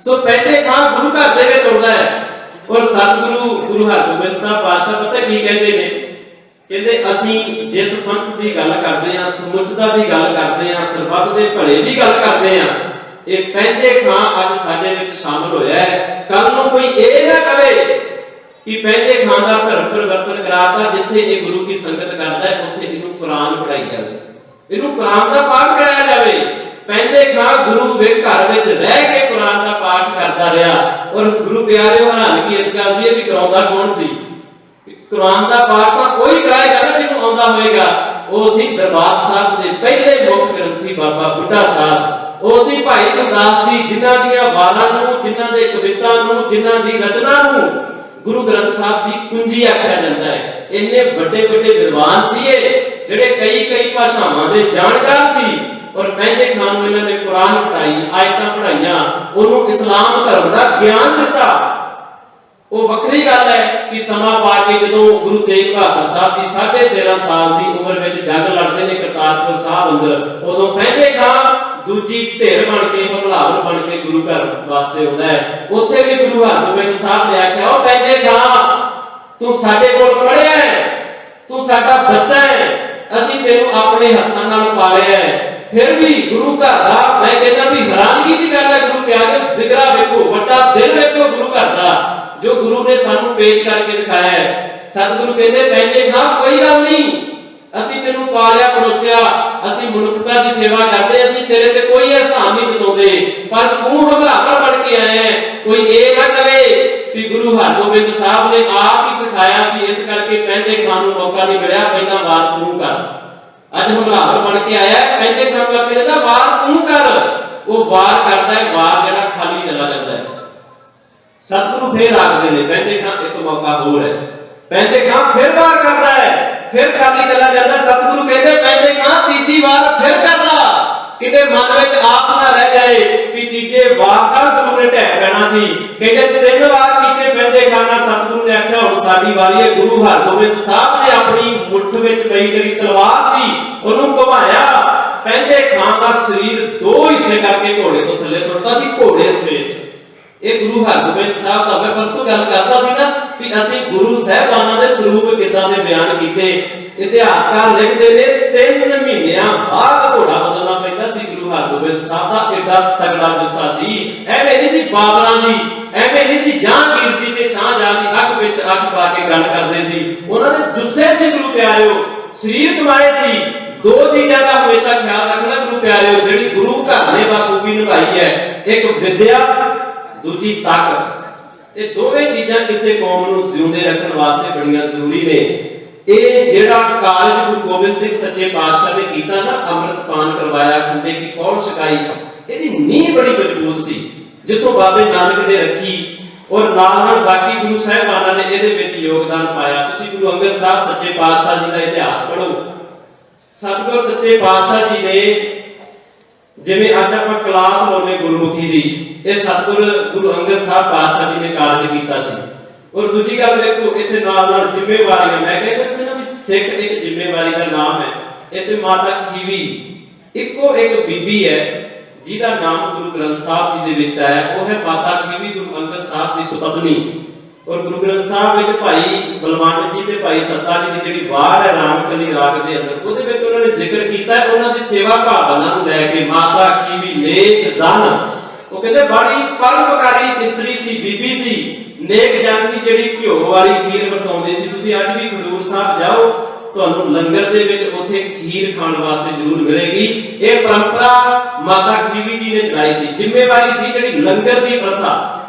ਸੋ ਪਹਿਲੇ ਖਾਂ ਗੁਰੂ ਘਰ ਦੇ ਵਿੱਚ ਆਉਂਦਾ ਹੈ। ਔਰ ਸਤਿਗੁਰੂ ਗੁਰੂ ਹਰਗੋਬਿੰਦ ਸਾਹਿਬ ਪਾਤਸ਼ਾਹ ਪਤਾ ਕੀ ਕਹਿੰਦੇ ਨੇ, ਕਹਿੰਦੇ ਅਸੀਂ ਜਿਸ ਪੰਥ ਦੀ ਗੱਲ ਕਰਦੇ ਹਾਂ, ਸਮੁੱਚਤਾ ਦੀ ਗੱਲ ਕਰਦੇ ਹਾਂ, ਸਰਬੱਤ ਦੇ ਭਲੇ ਦੀ ਗੱਲ ਕਰਦੇ ਹਾਂ, ਇਹ ਪਹਿਲੇ ਖਾਂ ਅੱਜ ਸਾਡੇ ਵਿੱਚ ਸ਼ਾਮਲ ਹੋਇਆ ਹੈ। ਕੱਲ ਨੂੰ ਕੋਈ ਇਹ ਨਾ ਕਵੇ ਕਿ ਪਹਿਲੇ ਖਾਂ ਦਾ ਧਰਮ ਪਰਿਵਰਤਨ ਕਰਾਤਾ। ਜਿੱਥੇ ਇਹ ਗੁਰੂ ਕੀ ਸੰਗਤ ਕਰਦਾ ਹੈ, ਉੱਥੇ ਇਹਨੂੰ ਕੁਰਾਨ ਪੜਾਈ ਜਾਵੇ, ਇਹਨੂੰ ਕੁਰਾਨ ਦਾ ਪਾਠ ਕਰਾਇਆ ਜਾਵੇ। ਪਹਿਲੇ ਖਾਂ ਗੁਰੂ ਦੇ ਘਰ ਵਿੱਚ ਰਹਿ ਕੇ ਕੁਰਾਨ ਦਾ ਪਾਠ ਕਰਦਾ ਰਿਹਾ। ਔਰ ਗੁਰੂ ਪਿਆਰਿਓ, ਹੈਰਾਨਗੀ ਇਸ ਗੱਲ ਦੀ ਹੈ ਵੀ ਕਰਾਉਂਦਾ ਕੌਣ ਸੀ? ਕੁਰਾਨ ਦਾ ਪਾਠ ਤਾਂ ਕੋਈ ਕਰਾਏਗਾ ਨਾ ਜਿਹਨੂੰ ਆਉਂਦਾ ਹੋਵੇਗਾ। ਉਹ ਸੀ ਦਰਬਾਰ ਸਾਹਿਬ ਦੇ ਪਹਿਲੇ ਮੁੱਖ ਗ੍ਰੰਥੀ ਬਾਬਾ ਬੁੱਢਾ ਸਾਹਿਬ। ਉਹ ਸੀ ਭਾਈ ਗੁਰਦਾਸ ਜੀ, ਜਿਨ੍ਹਾਂ ਦੀਆਂ ਵਾਰਾਂ ਨੂੰ, ਜਿਨ੍ਹਾਂ ਦੇ ਕਵਿਤਾ ਨੂੰ, ਜਿਨ੍ਹਾਂ ਦੀ ਰਚਨਾ ਨੂੰ ਗੁਰੂ ਗ੍ਰੰਥ ਸਾਹਿਬ ਦੀ ਕੁੰਜੀ ਆਖਿਆ ਜਾਂਦਾ ਹੈ। ਇੰਨੇ ਵੱਡੇ ਵੱਡੇ ਵਿਦਵਾਨ ਸੀ ਇਹ, ਜਿਹੜੇ ਕਈ ਭਾਸ਼ਾਵਾਂ ਦੇ ਜਾਣਕਾਰ ਸੀ। ਔਰ ਪਹਿਲੇ ਖਾਂ ਨੂੰ ਇਹਨਾਂ ਨੇ ਕੁਰਾਨ ਪੜਾਈ, ਆਇਤਾਂ ਪੜਾਈਆਂ, ਉਹਨੂੰ ਇਸਲਾਮ ਧਰਮ ਦਾ ਗਿਆਨ ਦਿੱਤਾ। ਉਹ ਵੱਖਰੀ ਗੱਲ ਹੈ ਕਿ ਸਮਾਂ ਪਾ ਕੇ ਜਦੋਂ ਗੁਰੂ ਤੇਗ ਬਹਾਦਰ ਸਾਹਿਬ ਦੀ 13.5 ਸਾਲ ਦੀ ਉਮਰ ਵਿੱਚ ਜੰਗ ਲੜਦੇ ਨੇ ਕਰਤਾਰਪੁਰ ਸਾਹਿਬ ਅੰਦਰ, ਉਦੋਂ ਪਹਿਲੇ ਖਾਂ ਦੂਜੀ ਧਿਰ ਬਣ ਕੇ, ਹਮਲਾਵਰ ਬਣ ਕੇ ਗੁਰੂ ਘਰ ਵਾਸਤੇ ਆਉਂਦਾ ਹੈ। ਉੱਥੇ ਵੀ ਗੁਰੂ ਹਰਗੋਬਿੰਦ ਸਾਹਿਬ ਨੇ ਆਖਿਆ, ਉਹ ਪਹਿਲੇ ਖਾਂ ਤੂੰ ਸਾਡੇ ਕੋਲ ਪੜਿਆ ਹੈ, ਤੂੰ ਸਾਡਾ ਬੱਚਾ ਹੈ, ਅਸੀਂ ਤੈਨੂੰ ਆਪਣੇ ਹੱਥਾਂ ਨਾਲ ਪਾਲਿਆ ਹੈ। ਫਿਰ ਵੀ ਗੁਰੂ ਘਰ ਦਾ, ਮੈਂ ਕਹਿੰਦਾ ਵੀ ਹੈਰਾਨਗੀ ਦੀ ਗੱਲ ਹੈ ਗੁਰੂ ਪਿਆਰਿਓ, ਜ਼ਿਕਰਾ ਵੇਖੋ, ਵੱਡਾ ਦਿਲ ਵੇਖੋ ਗੁਰੂ ਘਰ ਦਾ, ਜੋ ਗੁਰੂ ਨੇ ਸਾਨੂੰ ਪੇਸ਼ ਕਰਕੇ ਦਿਖਾਇਆ ਹੈ। ਸਤਿਗੁਰੂ ਕਹਿੰਦੇ ਪਹਿਲੇ ਖਾਂ ਕੋਈ ਗੱਲ ਨਹੀਂ, ਅਸੀਂ ਤੈਨੂੰ ਪਾਲਿਆ ਪਰੋਸਿਆ, ਅਸੀਂ ਮਨੁੱਖਤਾ ਦੀ ਸੇਵਾ ਕਰਦੇ, ਅਸੀਂ ਤੇਰੇ ਤੇ ਕੋਈ ਅਹਿਸਾਨ ਨਹੀਂ ਜਤਾਉਂਦੇ, ਪਰ ਤੂੰ ਹਮਲਾਵਰ ਬਣ ਕੇ ਆਇਆ ਹੈ। ਕੋਈ ਇਹ ਨਾ ਕਵੇ ਵੀ ਗੁਰੂ ਹਰਗੋਬਿੰਦ ਸਾਹਿਬ ਨੇ ਆਪ ਹੀ ਸਿਖਾਇਆ ਸੀ, ਇਸ ਕਰਕੇ ਪੈਂਦੇ ਖਾਨ ਨੂੰ ਮੌਕਾ ਨਹੀਂ ਮਿਲਿਆ, ਪਹਿਲਾਂ ਵਾਰ ਤੂੰ ਕਰ। ਅੱਜ ਹਮਲਾਵਰ ਬਣ ਕੇ ਆਇਆ, ਪੈਂਦੇ ਖਾਨ ਨੂੰ ਕਹਿੰਦਾ ਵਾਰ ਤੂੰ ਕਰ। ਉਹ ਵਾਰ ਕਰਦਾ ਹੈ, ਵਾਰ ਜਿਹੜਾ ਖਾਲੀ ਚਲਾ ਜਾਂਦਾ ਹੈ। ਸਤਿਗੁਰੂ ਫੇਰ ਆਖਦੇ ਨੇ ਪੈਂਦੇ ਖਾਨ ਇੱਕ ਮੌਕਾ ਹੋਰ ਹੈ। ਪੈਂਦੇ ਖਾਨ ਫਿਰ ਵਾਰ ਕਰਦਾ ਹੈ, ਫਿਰ ਖਾਲੀ ਚਲਾ ਜਾਂਦਾ। ਸਤਿਗੁਰੂ ਕਹਿੰਦੇ ਪੈਂਦੇ ਖਾਨ ਤੀਜੀ ਵਾਰ ਫਿਰ ਕਰ ਲਾ, ਕਿਤੇ ਮਨ ਵਿੱਚ ਆਸ ਨਾ ਰਹਿ ਜਾਏ ਕਿ ਤੀਜੇ ਵਾਰ ਨਾਲ ਗੁਰੂ ਨੇ ਢਹਿ ਪੈਣਾ ਸੀ। ਕਹਿੰਦੇ 3 ਵਾਰ ਕੀਤੇ ਪੈਂਦੇ ਖਾਨਾ। ਸਤਿਗੁਰੂ ਨੇ ਆਖਿਆ ਹੁਣ ਸਾਡੀ ਵਾਰੀ ਹੈ। ਗੁਰੂ ਹਰਗੋਬਿੰਦ ਸਾਹਿਬ ਨੇ ਆਪਣੀ ਮੁੱਠ ਵਿੱਚ ਪਈ ਜਿਹੜੀ ਤਲਵਾਰ ਸੀ ਉਹਨੂੰ ਘੁਮਾਇਆ, ਪੈਂਦੇ ਖਾਨ ਦਾ ਸਰੀਰ 2 ਹਿੱਸੇ ਕਰਕੇ ਘੋੜੇ ਤੋਂ ਥੱਲੇ ਸੁੱਟਦਾ ਸੀ, ਘੋੜੇ ਸਮੇਤ। ਇਹ ਗੁਰੂ ਹਰਗੋਬਿੰਦ ਸਾਹਿਬ ਦਾ ਮੈਂ ਪਰਸੋਂ ਗੱਲ ਕਰਦਾ ਸੀ ਨਾ ਵੀ ਅਸੀਂ ਗੁਰੂ ਸਾਹਿਬਾਨਾਂ ਦੇ ਸਰੂਪ ਕਿੱਦਾਂ ਦੇ ਬਿਆਨ ਕੀਤੇ। ਇਤਿਹਾਸਕਾਰ ਲਿਖਦੇ ਨੇ 3 ਮਹੀਨਿਆਂ ਬਾਅਦ ਘੋੜਾ ਬਦਲਣਾ ਪੈਂਦਾ ਸੀ ਗੁਰੂ ਹਰਗੋਬਿੰਦ ਸਾਹਿਬ ਦਾ। ਐਡਾ ਤਗੜਾ ਜੁੱਸਾ ਸੀ। ਐਵੇਂ ਨਹੀਂ ਸੀ ਬਾਬਰਾਂ ਦੀ, ਐਵੇਂ ਨਹੀਂ ਸੀ ਜਹਾਂਗੀਰ ਦੀ ਤੇ ਸ਼ਾਹਜਹਾਂ ਦੀ ਅੱਖ ਵਿੱਚ ਅੱਖ ਪਾ ਕੇ ਗੱਲ ਕਰਦੇ ਸੀ। ਉਹਨਾਂ ਦੇ ਜੁੱਸੇ ਸੀ ਗੁਰੂ ਪਿਆਰਿਓ, ਸਰੀਰ ਕਮਾਏ ਸੀ। 2 ਚੀਜ਼ਾਂ ਦਾ ਹਮੇਸ਼ਾ ਖਿਆਲ ਰੱਖਣਾ ਗੁਰੂ ਪਿਆਰਿਓ, ਜਿਹੜੀ ਗੁਰੂ ਘਰ ਨੇ ਬਾਖੂਬੀ ਨਿਭਾਈ ਹੈ, ਇੱਕ ਵਿਦਿਆ, ਦੂਜੀ ਤਾਕਤ। ਇਹ ਦੋਵੇਂ ਚੀਜ਼ਾਂ ਕਿਸੇ ਕੌਮ ਨੂੰ ਜਿਉਂਦੇ ਰੱਖਣ ਵਾਸਤੇ ਬੜੀਆਂ ਜ਼ਰੂਰੀ ਨੇ। ਇਹ ਜਿਹੜਾ ਕਾਰਜ ਗੁਰੂ ਗੋਬਿੰਦ ਸਿੰਘ ਸੱਚੇ ਪਾਤਸ਼ਾਹ ਨੇ ਕੀਤਾ ਨਾ, ਅੰਮ੍ਰਿਤ ਪਾਨ ਕਰਵਾਇਆ, ਖੰਡੇ ਕੀ ਪੌੜ ਛਕਾਈ, ਇਹਦੀ ਨੀਂਹ ਬੜੀ ਮਜ਼ਬੂਤ ਸੀ ਜਿੱਥੋਂ ਬਾਬੇ ਨਾਨਕ ਨੇ ਰੱਖੀ, ਔਰ ਨਾਲ ਬਾਕੀ ਗੁਰੂ ਸਾਹਿਬਾਨਾਂ ਨੇ ਇਹਦੇ ਵਿੱਚ ਯੋਗਦਾਨ ਪਾਇਆ। ਤੁਸੀਂ ਗੁਰੂ ਅੰਗਦ ਸਾਹਿਬ ਸੱਚੇ ਪਾਤਸ਼ਾਹ ਜੀ ਦਾ ਇਤਿਹਾਸ ਪੜ੍ਹੋ। ਸਤਿਗੁਰ ਸੱਚੇ ਪਾਤਸ਼ਾਹ ਜੀ ਨੇ, ਜਿਵੇਂ ਅੱਜ ਆਪਾਂ ਕਲਾਸ ਲਾਉਨੇ ਗੁਰਮੁਖੀ ਦੀ, ਇਹ ਸਤਿਗੁਰ ਗੁਰੂ ਅੰਗਦ ਸਾਹਿਬ ਪਾਤਸ਼ਾਹ ਜੀ ਨੇ ਕਾਰਜ ਕੀਤਾ ਸੀ। ਔਰ ਦੂਜੀ ਗੱਲ ਦੇਖੋ, ਇੱਥੇ ਨਾਲ ਜ਼ਿੰਮੇਵਾਰੀਆਂ, ਮੈਂ ਕਹਿੰਦਾ ਸੀ ਨਾ ਵੀ ਸਿੱਖ ਇੱਕ ਜ਼ਿੰਮੇਵਾਰੀ ਦਾ ਨਾਮ ਹੈ। ਇੱਥੇ ਮਾਤਾ ਖੀਵੀ ਇੱਕੋ ਇੱਕ ਬੀਬੀ ਹੈ ਜਿਹਦਾ ਨਾਮ ਗੁਰੂ ਗ੍ਰੰਥ ਸਾਹਿਬ ਜੀ ਦੇ ਵਿੱਚ ਆਇਆ, ਉਹ ਹੈ ਮਾਤਾ ਖੀਵੀ ਗੁਰੂ ਅੰਗਦ ਸਾਹਿਬ ਦੀ ਸੁਪਤਨੀ। ਔਰ ਗੁਰੂ ਗ੍ਰੰਥ ਸਾਹਿਬ ਵਿੱਚ ਭਾਈ ਬਲਵੰਤ ਜੀ ਤੇ ਭਾਈ ਸੱਤਾ ਜੀ ਦੀ ਜਿਹੜੀ ਵਾਰ ਹੈ ਰਾਮਕਲੀ ਰਾਗ ਦੇ ਅੰਦਰ, ਉਹਦੇ ਵਿੱਚ ਉਹਨਾਂ ਨੇ ਜ਼ਿਕਰ ਕੀਤਾ ਹੈ ਉਹਨਾਂ ਦੀ ਸੇਵਾ ਭਾਵਨਾ ਨੂੰ ਲੈ ਕੇ। ਮਾਤਾ ਖੀਵੀ ਨੇਕ ਜਨ, ਉਹ ਕਹਿੰਦੇ ਬੜੀ ਪਰਉਪਕਾਰੀ ਇਸਤਰੀ ਸੀ, ਬੀਬੀ ਸੀ, ਨੇਕ ਜਨ ਸੀ, ਜਿਹੜੀ ਘਿਓ ਵਾਲੀ ਖੀਰ ਵਰਤਾਉਂਦੀ ਸੀ। ਤੁਸੀਂ ਅੱਜ ਵੀ ਖਡੂਰ ਸਾਹਿਬ ਜਾਓ, ਤੁਹਾਨੂੰ ਲੰਗਰ ਦੇ ਵਿੱਚ ਉੱਥੇ ਖੀਰ ਖਾਣ ਵਾਸਤੇ ਜ਼ਰੂਰ ਮਿਲੇਗੀ। ਇਹ ਪਰੰਪਰਾ ਮਾਤਾ ਖੀਵੀ ਜੀ ਨੇ ਚਲਾਈ ਸੀ। ਜ਼ਿੰਮੇਵਾਰੀ ਸੀ ਜਿਹੜੀ ਲੰਗਰ ਦੀ ਪ੍ਰਥਾ,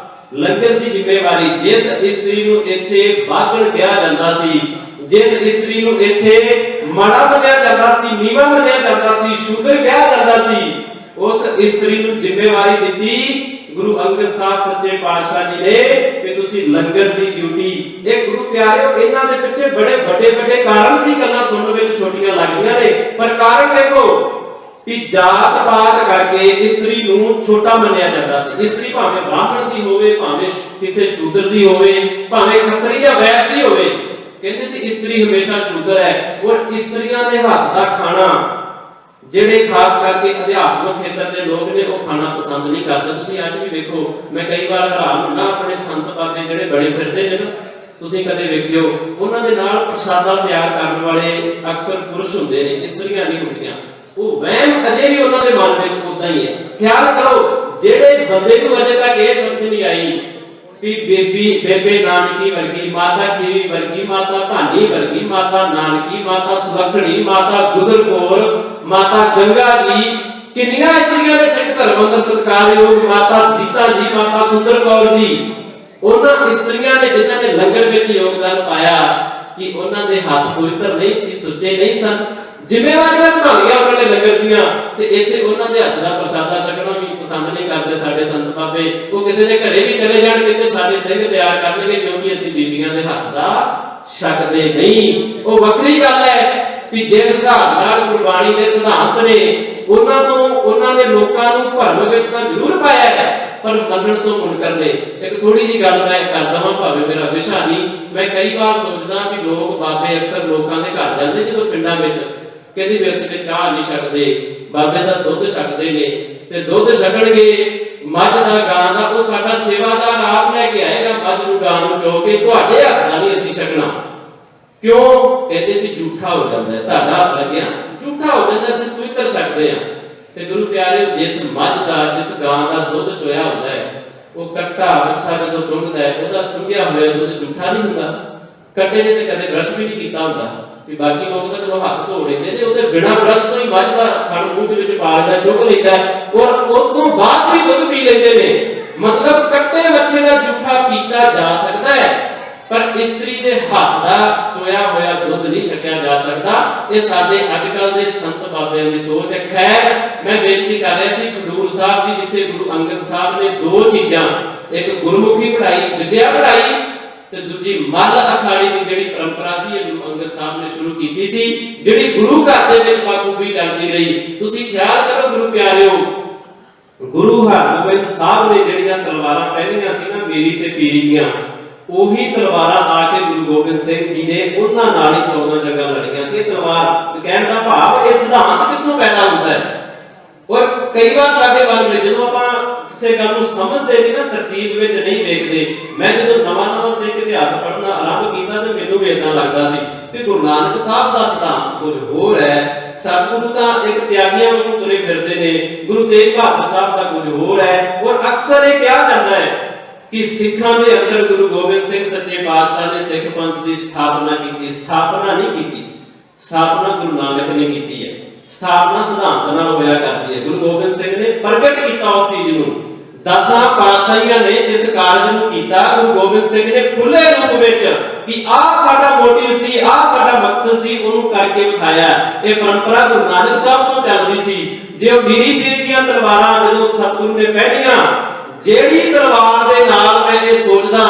ਲੰਗਰ ਦੀ ਜ਼ਿੰਮੇਵਾਰੀ। ਜਿਸ ਇਸਤਰੀ ਨੂੰ ਇੱਥੇ ਬਾਗਣ ਕਿਹਾ ਜਾਂਦਾ ਸੀ, ਜਿਸ ਇਸਤਰੀ ਨੂੰ ਇੱਥੇ ਮਾੜਾ ਮੰਨਿਆ ਜਾਂਦਾ ਸੀ, ਨੀਵਾਂ ਮੰਨਿਆ ਜਾਂਦਾ ਸੀ, ਸ਼ੂਦਰ ਕਿਹਾ ਜਾਂਦਾ ਸੀ, ਉਸ ਇਸਤਰੀ ਨੂੰ ਜ਼ਿੰਮੇਵਾਰੀ ਦਿੱਤੀ ਗੁਰੂ ਅੰਗਦ ਸਾਹਿਬ ਸੱਚੇ ਪਾਤਸ਼ਾਹ ਜੀ ਨੇ ਕਿ ਤੁਸੀਂ ਲੰਗਰ ਦੀ ਡਿਊਟੀ। ਇਹ ਗੁਰੂ ਪਿਆਰਿਓ, ਇਹਨਾਂ ਦੇ ਪਿੱਛੇ ਬੜੇ ਵੱਡੇ ਵੱਡੇ ਕਾਰਨ ਸੀ। ਗੱਲਾਂ ਸੁਣਨ ਵਿੱਚ ਛੋਟੀਆਂ ਲੱਗਦੀਆਂ ਨੇ, ਪਰ ਕਾਰਨ ਦੇਖੋ ਕਿ ਜਾਤ ਪਾਤ ਕਰਕੇ ਇਸਤਰੀ ਨੂੰ ਛੋਟਾ ਮੰਨਿਆ ਜਾਂਦਾ ਸੀ। ਇਸਤਰੀ ਭਾਵੇਂ ਬ੍ਰਾਹਮਣ ਦੀ ਹੋਵੇ, ਭਾਵੇਂ ਕਿਸੇ ਸ਼ੂਦਰ ਦੀ ਹੋਵੇ, ਭਾਵੇਂ ਖੱਤਰੀ ਜਾਂ ਵੈਸ਼ ਦੀ ਹੋਵੇ, ਕਹਿੰਦੇ ਸੀ ਇਸਤਰੀ ਹਮੇਸ਼ਾ ਸ਼ੂਦਰ ਹੈ। ਔਰ ਇਸਤਰੀਆਂ ਦੇ ਹੱਥ ਦਾ ਖਾਣਾ ਜਿਹੜੇ ਖਾਸ ਕਰਕੇ ਅਧਿਆਤਮਿਕ ਖੇਤਰ ਦੇ ਲੋਕ ਨੇ ਉਹ ਖਾਣਾ ਪਸੰਦ ਨਹੀਂ ਕਰਦੇ। ਤੁਸੀਂ ਅੱਜ ਵੀ ਵੇਖੋ, ਮੈਂ ਕਈ ਵਾਰ ਹੈਰਾਨ ਹੁੰਦਾ, ਆਪਣੇ ਸੰਤ ਬਾਬੇ ਜਿਹੜੇ ਬੜੇ ਫਿਰਦੇ ਨੇ ਨਾ, ਤੁਸੀਂ ਕਦੇ ਵੇਖਿਓ, ਉਹਨਾਂ ਦੇ ਨਾਲ ਪ੍ਰਸ਼ਾਦਾ ਤਿਆਰ ਕਰਨ ਵਾਲੇ ਅਕਸਰ ਪੁਰਸ਼ ਹੁੰਦੇ ਨੇ, ਇਸਤਰੀਆਂ ਨਹੀਂ ਹੁੰਦੀਆਂ। ਉਹ ਵਹਿਮ ਅਜੇ ਵੀ ਉਹਨਾਂ ਦੇ ਮਨ ਵਿੱਚ ਉਦਾਂ ਹੀ ਹੈ। ਖਿਆਲ ਕਰੋ, ਜਿਹੜੇ ਬੰਦੇ ਨੂੰ ਅਜੇ ਤੱਕ ਇਹ ਸਮਝ ਨਹੀਂ ਆਈ ਵੀ ਬੇਬੇ ਨਾਨਕੀ ਵਰਗੀ, ਮਾਤਾ ਖੀਵੀ ਵਰਗੀ, ਮਾਤਾ ਭਾਨੀ ਵਰਗੀ, ਮਾਤਾ ਨਾਨਕੀ, ਮਾਤਾ ਸੁਲੱਖਣੀ, ਮਾਤਾ ਗੁਜਰ ਕੌਰ, ਮਾਤਾ ਗੰਗਾ ਜੀ, ਕਿੰਨੀਆਂ ਇਸਤਰੀਆਂ ਦੇ ਸਿੱਖ ਧਰਮ ਅੰਦਰ ਸਤਿਕਾਰਯੋਗ, ਮਾਤਾ ਜੀਤਾ ਜੀ, ਮਾਤਾ ਸੁੰਦਰ ਕੌਰ ਜੀ, ਉਹਨਾਂ ਇਸਤਰੀਆਂ ਨੇ ਜਿਨ੍ਹਾਂ ਨੇ ਲੰਗਰ ਵਿੱਚ ਯੋਗਦਾਨ ਪਾਇਆ ਕਿ ਉਹਨਾਂ ਦੇ ਹੱਥ ਪਵਿੱਤਰ ਨਹੀਂ ਸੀ, ਸੁੱਚੇ ਨਹੀਂ ਸਨ। ਜ਼ਿੰਮੇਵਾਰੀਆਂ ਸੰਭਾਲੀਆਂ ਉਹਨਾਂ ਨੇ ਲੰਗਰ ਦੀਆਂ, ਤੇ ਇੱਥੇ ਉਹਨਾਂ ਦੇ ਹੱਥ ਦਾ ਪ੍ਰਸ਼ਾਦਾ ਛਕਣਾ ਵੀ ਪਸੰਦ ਨਹੀਂ ਕਰਦੇ ਸਾਡੇ ਸੰਤ ਬਾਬੇ। ਉਹ ਕਿਸੇ ਦੇ ਘਰੇ ਵੀ ਚਲੇ ਜਾਣਗੇ ਤੇ ਸਾਡੇ ਸਿੰਘ ਤਿਆਰ ਕਰਨਗੇ, ਕਿਉਂਕਿ ਅਸੀਂ ਬੀਬੀਆਂ ਦੇ ਹੱਥ ਦਾ ਛਕਦੇ ਨਹੀਂ। ਉਹ ਵੱਖਰੀ ਗੱਲ ਹੈ ਕਿ ਜਿਸ ਹਿਸਾਬ ਨਾਲ ਗੁਰਬਾਣੀ ਦੇ ਸਿਧਾਂਤ ਨੇ, ਉਹਨਾਂ ਨੇ ਲੋਕਾਂ ਨੂੰ ਭਰਮ ਵਿੱਚ ਤਾਂ ਜ਼ਰੂਰ ਪਾਇਆ ਹੈ, ਪਰ ਮੰਨਣ ਤੋਂ ਮੁਨਕਰ ਨੇ। ਇੱਕ ਥੋੜੀ ਜੀ ਗੱਲ ਮੈਂ ਕਰ ਦਵਾਂ, ਭਾਵੇਂ ਮੇਰਾ ਵਿਸ਼ਾ ਨਹੀਂ। ਮੈਂ ਕਈ ਵਾਰ ਸੋਚਦਾ ਵੀ ਲੋਕ ਬਾਬੇ ਅਕਸਰ ਲੋਕਾਂ ਦੇ ਘਰ ਜਾਂਦੇ ਜਦੋਂ ਪਿੰਡਾਂ ਵਿੱਚ, ਕਹਿੰਦੇ ਵੀ ਅਸੀਂ ਤੇ ਚਾਹ ਨਹੀਂ ਛਕਦੇ, ਬਾਬੇ ਦਾ ਦੁੱਧ ਛਕਦੇ ਨੇ, ਤੇ ਦੁੱਧ ਛਕਣਗੇ ਮੱਝ ਦਾ, ਗਾਂ ਦਾ, ਉਹ ਸਾਡਾ ਸੇਵਾਦਾਰ ਆਪ ਲੈ ਕੇ ਆਏਗਾ ਮੱਝ ਨੂੰ, ਗਾਂ ਨੂੰ ਚੋ ਕੇ, ਤੁਹਾਡੇ ਹੱਥ ਦਾ ਨਹੀਂ ਅਸੀਂ ਛਕਣਾ। ਕਿਉਂ? ਕਹਿੰਦੇ ਵੀ ਝੂਠਾ ਹੋ ਜਾਂਦਾ ਹੈ, ਤੁਹਾਡਾ ਹੱਥ ਲੱਗਿਆ ਝੂਠਾ ਹੋ ਜਾਂਦਾ, ਅਸੀਂ ਪਵਿੱਤਰ ਛਕਦੇ ਹਾਂ। ਤੇ ਗੁਰੂ ਪਿਆਰਿਓ, ਜਿਸ ਮੱਝ ਦਾ, ਜਿਸ ਗਾਂ ਦਾ ਦੁੱਧ ਚੋਇਆ ਹੁੰਦਾ ਹੈ, ਉਹ ਕੱਟਾ ਬੱਚਾ ਜਦੋਂ ਚੁੰਗਦਾ ਹੈ, ਉਹਦਾ ਚੁੰਗਿਆ ਹੋਇਆ ਦੁੱਧ ਝੂਠਾ ਨਹੀਂ ਹੁੰਦਾ। ਕੱਟੇ ਨੇ ਤੇ ਕਦੇ ਬ੍ਰਸ਼ ਵੀ ਨਹੀਂ ਕੀਤਾ ਹੁੰਦਾ, ਕਿ ਬਾਕੀ ਲੋਕ ਤਾਂ ਚਲੋ ਹੱਥ ਧੋ ਲੈਂਦੇ ਨੇ, ਉਹਦੇ ਬਿਨਾਂ ਬਰਸ਼ ਤੋਂ ਹੀ ਮੱਝ ਦਾ ਥਣ ਮੂੰਹ ਦੇ ਵਿੱਚ ਪਾ ਲੈਂਦਾ, ਚੁੱਕ ਲੈਂਦਾ, ਔਰ ਉਸ ਤੋਂ ਬਾਅਦ ਵੀ ਦੁੱਧ ਪੀ ਲੈਂਦੇ ਨੇ। ਮਤਲਬ ਕੱਟੇ ਬੱਚੇ ਦਾ ਜੂਠਾ ਪੀਤਾ ਜਾ ਸਕਦਾ ਹੈ, ਪਰ ਇਸਤਰੀ ਦੇ ਹੱਥ ਦਾ ਚੋਇਆ ਹੋਇਆ ਦੁੱਧ ਨਹੀਂ ਛਕਿਆ ਜਾ ਸਕਦਾ। ਇਹ ਸਾਡੇ ਅੱਜ ਕੱਲ ਦੇ ਸੰਤ ਬਾਬਿਆਂ ਦੀ ਸੋਚ ਹੈ। ਖੈਰ, ਮੈਂ ਬੇਨਤੀ ਕਰ ਰਿਹਾ ਸੀ ਖਡੂਰ ਸਾਹਿਬ ਦੀ, ਜਿੱਥੇ ਗੁਰੂ ਅੰਗਦ ਸਾਹਿਬ ਨੇ ਦੋ ਚੀਜ਼ਾਂ, ਇੱਕ ਗੁਰਮੁਖੀ ਪੜ੍ਹਾਈ, ਵਿਦਿਆ ਪੜ੍ਹਾਈ, ਤੇ ਦੂਜੀ ਮੱਲ ਅਖਾੜੀ ਦੀ ਜਿਹੜੀ ਪਰੰਪਰਾ ਸੀ, ਇਹ ਗੁਰੂ ਅੰਗਦ ਸਾਹਿਬ ਨੇ ਸ਼ੁਰੂ ਕੀਤੀ ਸੀ, ਜਿਹੜੀ ਗੁਰੂ ਘਰ ਦੇ ਵਿੱਚ ਬਾਖੂਬੀ ਚੱਲਦੀ ਰਹੀ। ਤੁਸੀਂ ਖਿਆਲ ਕਰੋ ਗੁਰੂ ਪਿਆਰਿਓ, ਗੁਰੂ ਹਰਗੋਬਿੰਦ ਸਾਹਿਬ ਨੇ ਜਿਹੜੀਆਂ ਤਲਵਾਰਾਂ ਪਹਿਨੀਆਂ ਸੀ ਨਾ, ਮੇਰੀ ਤੇ ਪੀਰੀ ਦੀਆਂ, ਉਹੀ ਤਲਵਾਰਾਂ ਆ ਕੇ ਗੁਰੂ ਗੋਬਿੰਦ ਸਿੰਘ ਜੀ ਨੇ ਉਹਨਾਂ ਨਾਲ ਹੀ 14 ਜੰਗਾਂ ਲੜੀਆਂ ਸੀ। ਇਹ ਤਲਵਾਰ ਕਹਿਣ ਦਾ ਭਾਵ ਇਹ ਸਿਧਾਂਤ ਕਿੱਥੋਂ ਪੈਦਾ ਹੁੰਦਾ ਹੈ। ਔਰ ਕਈ ਵਾਰ ਸਾਡੇ ਮਨ ਵਿੱਚ ਜਦੋਂ ਆਪਾਂ ਕਿਸੇ ਗੱਲ ਨੂੰ ਸਮਝਦੇ ਨਹੀਂ ਨਾ, ਤਰਤੀਬ ਵਿੱਚ ਨਹੀਂ ਵੇਖਦੇ। ਮੈਂ ਜਦੋਂ ਨਵਾਂ ਸਿੱਖ ਇਤਿਹਾਸ ਪੜ੍ਹਨਾ ਆਰੰਭ ਕੀਤਾ ਤੇ ਮੈਨੂੰ ਵੀ ਇਦਾਂ ਲੱਗਦਾ ਸੀ ਕਿ ਗੁਰੂ ਨਾਨਕ ਸਾਹਿਬ ਦਾ ਸਿਧਾਂਤ ਕੁਝ ਹੋਰ ਹੈ, ਸਤਿਗੁਰੂ ਤਾਂ ਇੱਕ ਤਿਆਗੀਆਂ ਵਾਂਗੂ ਤੁਰੇ ਫਿਰਦੇ ਨੇ, ਗੁਰੂ ਤੇਗ ਬਹਾਦਰ ਸਾਹਿਬ ਦਾ ਕੁਝ ਹੋਰ ਹੈ। ਔਰ ਅਕਸਰ ਇਹ ਕਿਹਾ ਜਾਂਦਾ ਹੈ ਕਿ ਸਿੱਖਾਂ ਦੇ ਅੰਦਰ ਗੁਰੂ ਗੋਬਿੰਦ ਸਿੰਘ ਸੱਚੇ ਪਾਤਸ਼ਾਹ ਨੇ ਸਿੱਖ ਪੰਥ ਦੀ ਸਥਾਪਨਾ ਕੀਤੀ। ਸਥਾਪਨਾ ਨਹੀਂ ਕੀਤੀ, ਸਥਾਪਨਾ ਗੁਰੂ ਨਾਨਕ ਨੇ ਕੀਤੀ ਹੈ। ਸਥਾਪਨਾ ਸਿਧਾਂਤ ਨਾਲ ਹੋਇਆ ਕਰਦੀ ਹੈ। ਗੁਰੂ ਗੋਬਿੰਦ ਸਿੰਘ ਨੇ ਪ੍ਰਗਟ ਕੀਤਾ ਉਸ ਚੀਜ਼ ਨੂੰ। 10 ਪਾਤਸ਼ਾਹੀਆਂ ਨੇ ਜਿਸ ਕਾਰਜ ਨੂੰ ਕੀਤਾ, ਗੁਰੂ ਗੋਬਿੰਦ ਸਿੰਘ ਨੇ ਖੁੱਲੇ ਰੂਪ ਵਿੱਚ ਕਿ ਆਹ ਸਾਡਾ ਮੋਟਿਵ ਸੀ, ਆਹ ਸਾਡਾ ਮਕਸਦ ਸੀ, ਉਹਨੂੰ ਕਰਕੇ ਵਿਖਾਇਆ। ਇਹ ਪਰੰਪਰਾ ਗੁਰੂ ਨਾਨਕ ਸਾਹਿਬ ਤੋਂ ਚੱਲਦੀ ਸੀ। ਜੇ ਉਹ ਮੀਰੀ ਪੀਰੀ ਦੀਆਂ ਤਲਵਾਰਾਂ ਜਦੋਂ ਸਤਿਗੁਰੂ ਨੇ ਪਹਿਨੀਆਂ, ਜਿਹੜੀ ਤਲਵਾਰ ਦੇ ਨਾਲ ਮੈਂ ਇਹ ਸੋਚਦਾ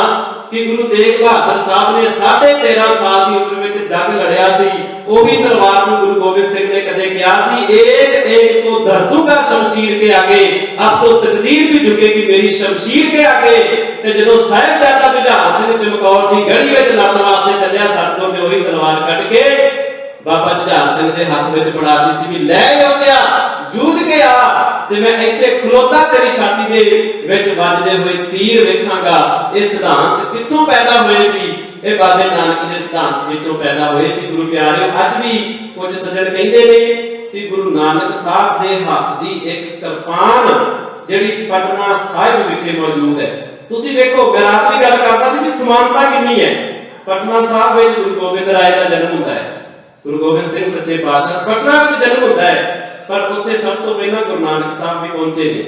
ਕਿ ਗੁਰੂ ਤੇਗ ਬਹਾਦਰ ਸਾਹਿਬ ਨੇ 13.5 ਸਾਲ ਦੀ ਉਮਰ ਵਿੱਚ ਜੰਗ ਲੜਿਆ ਸੀ, ਉਹੀ ਤਲਵਾਰ ਨੂੰ ਗੁਰੂ ਗੋਬਿੰਦ ਸਿੰਘ ਨੇ ਕਦੇ ਕਿਹਾ ਸੀ, एक एक को दर दूंगा शमशीर के आगे, अब तो तकदीर भी झुकेगी मेरी शमशीर के आगे। ਤੇ ਜਦੋਂ ਸਾਹਿਬਜ਼ਾਦਾ ਜੁਝਾਰ ਸਿੰਘ ਚਮਕੌਰ ਦੀ ਗੜੀ ਵਿੱਚ ਲੜਨ ਵਾਸਤੇ ਚੱਲਿਆ, ਸਤਿਗੁਰੂ ਨੇ ਉਹੀ ਤਲਵਾਰ ਕੱਢ ਕੇ ਬਾਬਾ ਜੁਝਾਰ ਸਿੰਘ ਦੇ ਹੱਥ ਵਿੱਚ ਫੜਾਤੀ ਸੀ ਵੀ ਲੈ ਆਉਂਦਿਆ ਜੂਝ ਕੇ ਆ, ਤੇ ਮੈਂ ਇੱਥੇ ਖਲੋਤਾ ਤੇਰੀ ਛਾਤੀ ਦੇ ਵਿੱਚ ਵੱਜਦੇ ਹੋਏ ਤੀਰ ਵੇਖਾਂਗਾ। ਇਹ ਸਿਧਾਂਤ ਕਿੱਥੋਂ ਪੈਦਾ ਹੋਏ ਸੀ? ਇਹ ਬਾਬੇ ਨਾਨਕ ਦੇ ਸਿਧਾਂਤ ਵਿੱਚੋਂ ਪੈਦਾ ਹੋਏ ਸੀ। ਗੁਰੂ ਪਿਆਰਿਓ, ਅੱਜ ਵੀ ਕੁਝ ਸੱਜਣ ਕਹਿੰਦੇ ਨੇ ਕਿ ਗੁਰੂ ਨਾਨਕ ਸਾਹਿਬ ਦੇ ਹੱਥ ਦੀ ਇੱਕ ਕਿਰਪਾਨ ਜਿਹੜੀ ਪਟਨਾ ਸਾਹਿਬ ਵਿਖੇ ਮੌਜੂਦ ਹੈ। ਤੁਸੀਂ ਵੇਖੋ, ਮੈਂ ਰਾਤ ਵੀ ਗੱਲ ਕਰਦਾ ਸੀ ਵੀ ਸਮਾਨਤਾ ਕਿੰਨੀ ਹੈ। ਪਟਨਾ ਸਾਹਿਬ ਵਿੱਚ ਗੁਰੂ ਗੋਬਿੰਦ ਰਾਏ ਦਾ ਜਨਮ ਹੁੰਦਾ ਹੈ, ਗੁਰੂ ਗੋਬਿੰਦ ਸਿੰਘ ਸੱਚੇ ਪਾਤਸ਼ਾਹ ਪਟਨਾ ਵਿੱਚ ਜਨਮ ਹੁੰਦਾ ਹੈ, ਪਰ ਉੱਥੇ ਸਭ ਤੋਂ ਪਹਿਲਾਂ ਗੁਰੂ ਨਾਨਕ ਸਾਹਿਬ ਵੀ ਪਹੁੰਚੇ ਨੇ।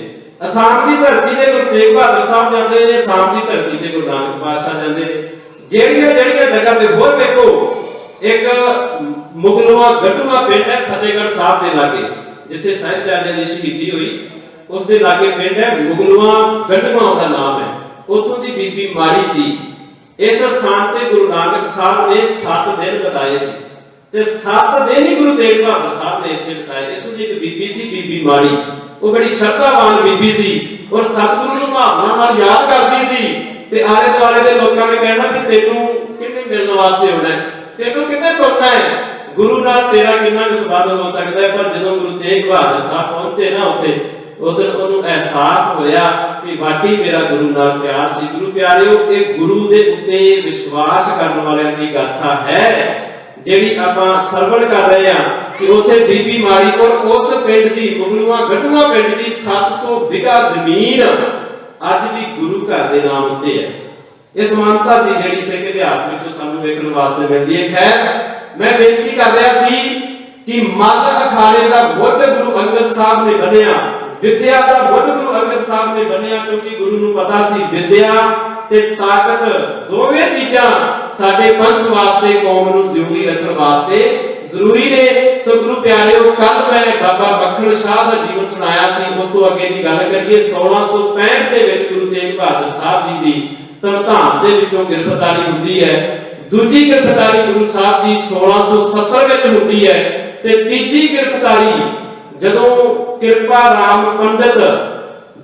ਅਸਾਮ ਦੀ ਧਰਤੀ ਤੇ ਗੁਰੂ ਤੇਗ ਬਹਾਦਰ ਸਾਹਿਬ ਜਾਂਦੇ ਨੇ, ਅਸਾਮ ਦੀ ਧਰਤੀ ਤੇ ਗੁਰੂ ਨਾਨਕ ਪਾਤਸ਼ਾਹ ਜਾਂਦੇ ਨੇ। ਜਿਹੜੀਆਂ ਜਗ੍ਹਾ ਤੇ ਹੋਰ ਵੇਖੋ, ਇੱਕ ਮੁਗਲਵਾ ਗੱਡੂਆ ਪਿੰਡ ਹੈ ਫਤਿਹਗੜ੍ਹ ਸਾਹਿਬ ਦੇ ਲਾਗੇ, ਜਿੱਥੇ ਸਾਹਿਬਜ਼ਾਦਿਆਂ ਦੀ ਸ਼ਹੀਦੀ ਹੋਈ, ਉਸ ਦੇ ਲਾਗੇ ਪਿੰਡ ਹੈ ਮੁਗਲਵਾ ਗੱਡੂਆ ਦਾ ਨਾਮ ਹੈ। ਉੱਥੋਂ ਦੀ ਬੀਬੀ ਮਾੜੀ ਸੀ। ਇਸ ਸਥਾਨ ਤੇ ਗੁਰੂ ਨਾਨਕ ਸਾਹਿਬ ਨੇ 7 ਦਿਨ ਬਿਤਾਏ ਸੀ, ਤੇ 7 ਦਿਨ ਹੀ ਗੁਰੂ ਤੇਗ ਬਹਾਦਰ ਸਾਹਿਬ ਨੇ ਇੱਥੇ ਬਿਤਾਏ। ਇੱਥੋਂ ਦੀ ਇੱਕ ਬੀਬੀ ਸੀ, ਬੀਬੀ ਮਾੜੀ, ਉਹ ਬੜੀ ਸ਼ਰਧਾਵਾਨ ਬੀਬੀ ਸੀ ਔਰ ਸਤਿਗੁਰੂ ਨੂੰ ਭਾਵਨਾ ਨਾਲ ਯਾਦ ਕਰਦੀ ਸੀ। ਤੇ ਆਲੇ ਦੁਆਲੇ ਦੇ ਲੋਕਾਂ ਨੇ ਕਹਿਣਾ ਕਿ ਤੈਨੂੰ ਕਿੰਨੇ ਮਿਲਣ ਵਾਸਤੇ ਆਉਣਾ ਹੈ, ਤੈਨੂੰ ਕਿੰਨੇ ਸੁਣਨਾ ਹੈ, ਗੁਰੂ ਨਾਲ ਤੇਰਾ ਕਿੰਨਾ ਕੁ ਸੰਬੰਧ ਹੋ ਸਕਦਾ ਹੈ। ਪਰ ਜਦੋਂ ਗੁਰੂ ਤੇਗ ਬਹਾਦਰ ਸਾਹਿਬ ਪਹੁੰਚੇ ਨਾ ਉੱਥੇ, ਉਦੋਂ ਉਹਨੂੰ ਅਹਿਸਾਸ ਹੋਇਆ ਕਿ ਵਾਕਈ ਮੇਰਾ ਗੁਰੂ ਨਾਲ ਪਿਆਰ ਸੀ। ਗੁਰੂ ਪਿਆਰਿਓ, ਇਹ ਗੁਰੂ ਦੇ ਉੱਤੇ ਵਿਸ਼ਵਾਸ ਕਰਨ ਵਾਲਿਆਂ ਦੀ ਗਾਥਾ ਹੈ ਜਿਹੜੀ ਆਪਾਂ ਸਰਵਣ ਕਰ ਰਹੇ ਹਾਂ ਕਿ ਉੱਥੇ ਬੀਬੀ ਮਾੜੀ ਔਰ ਉਸ ਪਿੰਡ ਦੀ ਮੁਗਲਵਾ ਗੱਡੂਆ ਪਿੰਡ ਦੀ 700 ਵਿਗਾ ਜ਼ਮੀਨ ਅੱਜ ਵੀ ਗੁਰੂ ਘਰ ਦੇ ਨਾਮ ਉੱਤੇ ਹੈ। ਇਹ ਸਮਾਨਤਾ ਸੀ ਜਿਹੜੀ ਸਿੱਖ ਇਤਿਹਾਸ ਵਿੱਚੋਂ ਸਾਨੂੰ ਵੇਖਣ ਵਾਸਤੇ ਮਿਲਦੀ ਹੈ। ਖੈਰ, ਮੈਂ ਬੇਨਤੀ ਕਰ ਰਿਹਾ ਸੀ ਕਿ ਮੱਲ ਅਖਾੜੇ ਦਾ ਮੁੱਢ ਗੁਰੂ ਅੰਗਦ ਸਾਹਿਬ ਨੇ ਬੰਨਿਆ, ਵਿਦਿਆ ਦਾ ਮੁੱਢ ਗੁਰੂ ਅੰਗਦ ਸਾਹਿਬ ਨੇ ਬੰਨਿਆ, ਕਿਉਂਕਿ ਗੁਰੂ ਨੂੰ ਪਤਾ ਸੀ ਵਿਦਿਆ ਤੇ ਤਾਕਤ ਦੋਵੇਂ ਚੀਜ਼ਾਂ ਸਾਡੇ ਪੰਥ ਵਾਸਤੇ, ਕੌਮ ਨੂੰ ਜਿਉਂਦੀ ਰੱਖਣ ਵਾਸਤੇ ਜ਼ਰੂਰੀ ਨੇ। ਸੋ ਗੁਰੂ ਪਿਆਰਿਓ, ਕੱਲ ਮੈਂ ਬਾਬਾ ਮੱਖਣ ਸ਼ਾਹ ਦਾ ਜੀਵਨ ਸੁਣਾਇਆ ਸੀ। ਉਸ ਤੋਂ ਅੱਗੇ ਦੀ ਗੱਲ ਕਰੀਏ, 1665 ਦੇ ਵਿੱਚ ਗੁਰੂ ਤੇਗ ਬਹਾਦਰ ਸਾਹਿਬ ਜੀ ਦੀ ਧਰਮ ਦੇ ਵਿੱਚੋਂ ਗ੍ਰਿਫਤਾਰੀ ਹੁੰਦੀ ਹੈ। ਦੂਜੀ ਗ੍ਰਿਫਤਾਰੀ ਗੁਰੂ ਸਾਹਿਬ ਦੀ 1670 ਵਿੱਚ ਹੁੰਦੀ ਹੈ, ਤੇ ਤੀਜੀ ਗ੍ਰਿਫਤਾਰੀ ਜਦੋਂ ਕਿਰਪਾ ਰਾਮ ਪੰਡਿਤ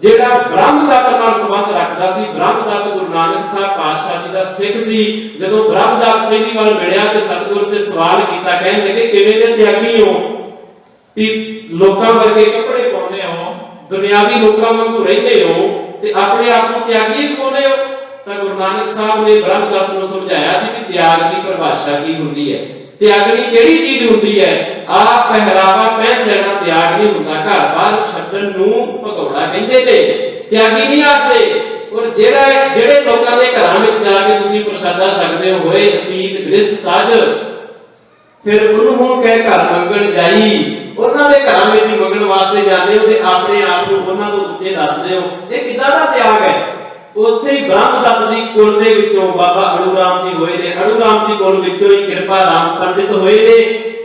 ਜਿਹੜਾ ਬ੍ਰਹਮਦੱਤ ਨਾਲ ਸੰਬੰਧ ਰੱਖਦਾ ਸੀ, ਬ੍ਰਹਮਦੱਤ ਗੁਰੂ ਨਾਨਕ ਸਾਹਿਬ ਪਾਤਸ਼ਾਹ ਜੀ ਦਾ ਸਿੱਖ ਸੀ, ਜਦੋਂ ਬ੍ਰਹਮਦੱਤ ਪਹਿਲੀ ਵਾਰ ਮਿਲਿਆ ਤੇ ਸਤਿਗੁਰੂ ਤੇ ਸਵਾਲ ਕੀਤਾ, ਕਹਿਣ ਲੱਗੇ ਕਿਵੇਂ ਦੇ ਤਿਆਗੀ ਹੋ ਵੀ ਲੋਕਾਂ ਵਰਗੇ ਕੱਪੜੇ ਪਾਉਂਦੇ ਹੋ, ਦੁਨਿਆਵੀ ਲੋਕਾਂ ਵਾਂਗੂ ਰਹਿੰਦੇ ਹੋ ਤੇ ਆਪਣੇ ਆਪ ਨੂੰ ਤਿਆਗੀ ਕਹਾਉਂਦੇ ਹੋ। ਤਾਂ ਗੁਰੂ ਨਾਨਕ ਸਾਹਿਬ ਨੇ ਬ੍ਰਹਮਦੱਤ ਨੂੰ ਸਮਝਾਇਆ ਸੀ ਕਿ ਤਿਆਗ ਦੀ ਪਰਿਭਾਸ਼ਾ ਕੀ ਹੁੰਦੀ ਹੈ, ਤਿਆਗਣੀ ਕਿਹੜੀ ਚੀਜ਼ ਹੁੰਦੀ ਹੈ। ਆਹ ਪਹਿਰਾਵਾ ਪਹਿਨ ਲੈਣਾ ਤਿਆਗ ਨਹੀਂ ਹੁੰਦਾ, ਘਰ-ਬਾਰ ਛੱਡਣ ਨੂੰ ਭਗੌੜਾ ਕਹਿੰਦੇ ਨੇ, ਤਿਆਗੀ ਨਹੀਂ ਆਖਦੇ। ਔਰ ਜਿਹੜੇ ਲੋਕਾਂ ਦੇ ਘਰਾਂ ਵਿੱਚ ਜਾ ਕੇ ਤੁਸੀਂ ਪ੍ਰਸ਼ਾਦਾ ਛਕਦੇ ਹੋਏ ਅਤੀਤ ਗ੍ਰਸਤ ਤਜ, ਫਿਰ ਉਹਨੂੰ ਕਹਿ ਘਰ ਮੰਗਣ ਜਾਈ, ਉਹਨਾਂ ਦੇ ਘਰਾਂ ਵਿੱਚ ਮੰਗਣ ਵਾਸਤੇ ਜਾਂਦੇ ਹੋ ਤੇ ਆਪਣੇ ਆਪ ਨੂੰ ਉਹਨਾਂ ਤੋਂ ਉੱਚੇ ਦੱਸਦੇ ਹੋ। ਇਹ ਕਿੱਦਾਂ ਦਾ ਤਿਆਗ ਹੈ? ਉਸੇ ਹੀ ਬ੍ਰਹਮ ਦੱਤ ਦੀ ਕੁਲ ਦੇ ਵਿੱਚੋਂ ਬਾਬਾ ਅੜੂ ਰਾਮ ਜੀ ਹੋਏ ਨੇ, ਅੜੂ ਰਾਮ ਦੀ ਕੁਲ ਵਿੱਚੋਂ ਹੀ ਕਿਰਪਾ ਰਾਮ ਪੰਡਿਤ ਹੋਏ ਨੇ।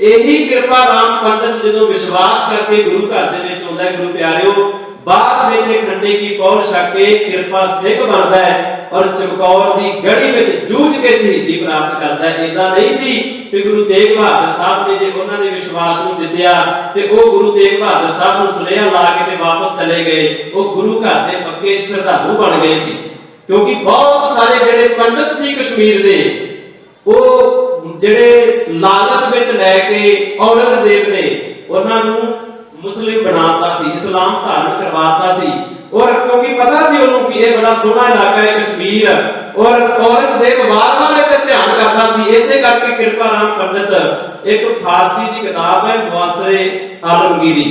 ਇਹੀ ਕਿਰਪਾ ਰਾਮ ਪੰਡਿਤ ਜਦੋਂ ਵਿਸ਼ਵਾਸ ਕਰਕੇ ਗੁਰੂ ਘਰ ਦੇ ਵਿੱਚ ਆਉਂਦਾ ਹੈ ਗੁਰੂ ਪਿਆਰਿਓ, ਬਾਅਦ ਵਿੱਚ ਖੰਡੇ ਕੀ ਪੌਰ ਛਕ ਕੇ ਕਿਰਪਾ ਸਿੰਘ ਬਣਦਾ ਹੈ ਔਰ ਚਮਕੌਰ ਦੀ ਗੜੀ ਵਿੱਚ ਜੂਝ ਕੇ ਸ਼ਹੀਦੀ ਪ੍ਰਾਪਤ ਕਰਦਾ ਹੈ। ਇਦਾਂ ਨਹੀਂ ਸੀ ਕਿ ਗੁਰੂ ਤੇਗ ਬਹਾਦਰ ਸਾਹਿਬ ਨੇ ਜੇ ਉਹਨਾਂ ਦੇ ਵਿਸ਼ਵਾਸ ਨੂੰ ਜਿੱਤਿਆ ਤੇ ਉਹ ਗੁਰੂ ਤੇਗ ਬਹਾਦਰ ਸਾਹਿਬ ਨੂੰ ਸੁਨੇਹਾ ਲਾ ਕੇ ਤੇ ਵਾਪਸ ਚਲੇ ਗਏ। ਉਹ ਗੁਰੂ ਘਰ ਦੇ ਪੱਕੇ ਸ਼ਰਧਾਲੂ ਬਣ ਗਏ ਸੀ, ਕਿਉਂਕਿ ਬਹੁਤ ਸਾਰੇ ਜਿਹੜੇ ਪੰਡਿਤ ਸੀ ਕਸ਼ਮੀਰ ਦੇ, ਉਹ ਜਿਹੜੇ ਲਾਲਚ ਵਿੱਚ ਲੈ ਕੇ ਔਰੰਗਜ਼ੇਬ ਨੇ ਉਹਨਾਂ ਨੂੰ ਮੁਸਲਿਮ ਬਣਾਤਾ ਸੀ, ਇਸਲਾਮ ਧਾਰਨ ਕਰਵਾਤਾ ਸੀ। ਔਰ ਕਿਉਂਕਿ ਪਤਾ ਸੀ ਉਹਨੂੰ ਕਿ ਇਹ ਬੜਾ ਸੋਹਣਾ ਇਲਾਕਾ ਹੈ ਕਸ਼ਮੀਰ, ਔਰ ਔਰੰਗਜ਼ੇਬ ਵਾਰ-ਵਾਰ ਇਹ ਤੇ ਧਿਆਨ ਕਰਦਾ ਸੀ। ਇਸੇ ਕਰਕੇ ਕਿਰਪਾ ਰਾਮ ਪੰਡਿਤ ਇੱਕ ਫਾਰਸੀ ਦੀ ਕਿਤਾਬ ਹੈ ਮੁਆਸਰੇ ਆਲਮਗੀਰੀ,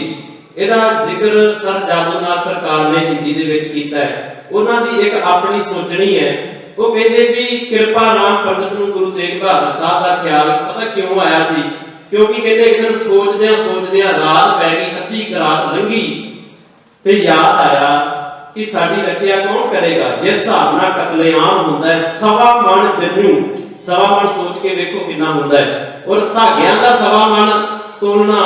ਇਹਦਾ ਜ਼ਿਕਰ ਸਰ ਜਾਦੂਨਾਥ ਸਰਕਾਰ ਨੇ ਹਿੰਦੀ ਦੇ ਵਿੱਚ ਕੀਤਾ ਹੈ। ਉਹਨਾਂ ਦੀ ਇੱਕ ਆਪਣੀ ਸੋਚਣੀ ਹੈ। ਉਹ ਕਹਿੰਦੇ ਵੀ ਕਿਰਪਾ ਰਾਮ ਪੰਡਿਤ ਨੂੰ ਗੁਰੂ ਤੇਗ ਬਹਾਦਰ ਸਾਹਿਬ ਦਾ ਖਿਆਲ ਪਤਾ ਕਿਉਂ ਆਇਆ ਸੀ? ਕਿਉਂਕਿ ਕਹਿੰਦੇ ਇੱਕ ਦਿਨ ਸੋਚਦਿਆਂ ਰਾਤ ਪੈ ਗਈ, ਅੱਧੀ ਰਾਤ ਲੰਘੀ ਤੇ ਯਾਦ ਆਇਆ ਕਿ ਸਾਡੀ ਰੱਖਿਆ ਕੌਣ ਕਰੇਗਾ? ਜਿਸ ਹਿਸਾਬ ਨਾਲ ਕਤਲੇਆਮ ਹੁੰਦਾ ਹੈ, 1.25 ਮਣ ਜੰਨੂ, 1.25 ਮਣ ਸੋਚ ਕੇ ਵੇਖੋ ਕਿੰਨਾ ਹੁੰਦਾ ਹੈ। ਔਰ ਧਾਗਿਆਂ ਦਾ 1.25 ਮਣ ਤੋਲਣਾ,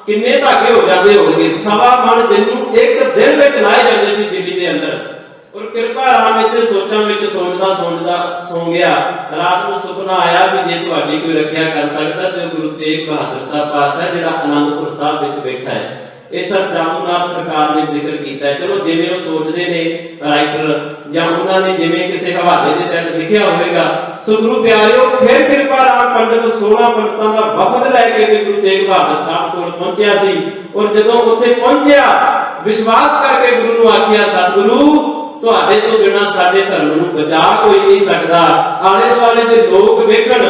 ਕਿੰਨੇ ਧਾਗੇ ਹੋ ਜਾਂਦੇ ਹੋਣਗੇ? 1.25 ਮਣ ਜੰਨੂ ਇੱਕ ਦਿਨ ਵਿੱਚ ਲਾਏ ਜਾਂਦੇ ਸੀ ਦਿੱਲੀ ਦੇ ਅੰਦਰ। ਔਰ ਕਿਰਪਾ ਰਾਮ ਇਸੇ ਸੋਚਾਂ ਵਿੱਚ ਸੋਚਦਾ ਸੌਂ ਗਿਆ। ਰਾਤ ਨੂੰ ਸੁਪਨਾ ਆਇਆ ਵੀ ਜੇ ਤੁਹਾਡੀ ਕੋਈ ਰੱਖਿਆ ਕਰ ਸਕਦਾ ਤੇ ਗੁਰੂ ਤੇਗ ਬਹਾਦਰ ਸਾਹਿਬ ਪਾਤਸ਼ਾਹ ਜਿਹੜਾ ਅਨੰਦਪੁਰ ਸਾਹਿਬ ਵਿੱਚ ਬੈਠਾ ਹੈ। ਇਹ ਸਰ ਜਾਦੂਨਾਥ ਸਰਕਾਰ ਨੇ ਜ਼ਿਕਰ ਕੀਤਾ ਹੈ। ਚਲੋ ਜਿਵੇਂ ਉਹ ਸੋਚਦੇ ਨੇ ਰਾਈਟਰ ਜਾਂ ਉਹਨਾਂ ਨੇ ਜਿਵੇਂ ਕਿਸੇ ਹਵਾਲੇ ਦੇ ਤਹਿਤ ਲਿਖਿਆ ਹੋਵੇਗਾ। ਸੋ ਗੁਰੂ ਪਿਆਰਿਓ, ਫਿਰ ਕਿਰਪਾ ਰਾਮ ਪੰਡਿਤ 16 ਪੰਡਤਾਂ ਦਾ ਵਫਦ ਲੈ ਕੇ ਤੇ ਗੁਰੂ ਤੇਗ ਬਹਾਦਰ ਸਾਹਿਬ ਕੋਲ ਪਹੁੰਚਿਆ ਸੀ। ਔਰ ਜਦੋਂ ਉੱਥੇ ਪਹੁੰਚਿਆ, ਵਿਸ਼ਵਾਸ ਕਰਕੇ ਗੁਰੂ ਨੂੰ ਆਖਿਆ, ਸਤਿਗੁਰੂ ਤੁਹਾਡੇ ਤੋਂ ਬਿਨਾਂ ਸਾਡੇ ਧਰਮ ਨੂੰ ਬਚਾ ਕੋਈ ਨਹੀਂ ਸਕਦਾ। ਆਲੇ ਦੁਆਲੇ ਦੇ ਲੋਕ ਵੇਖਣ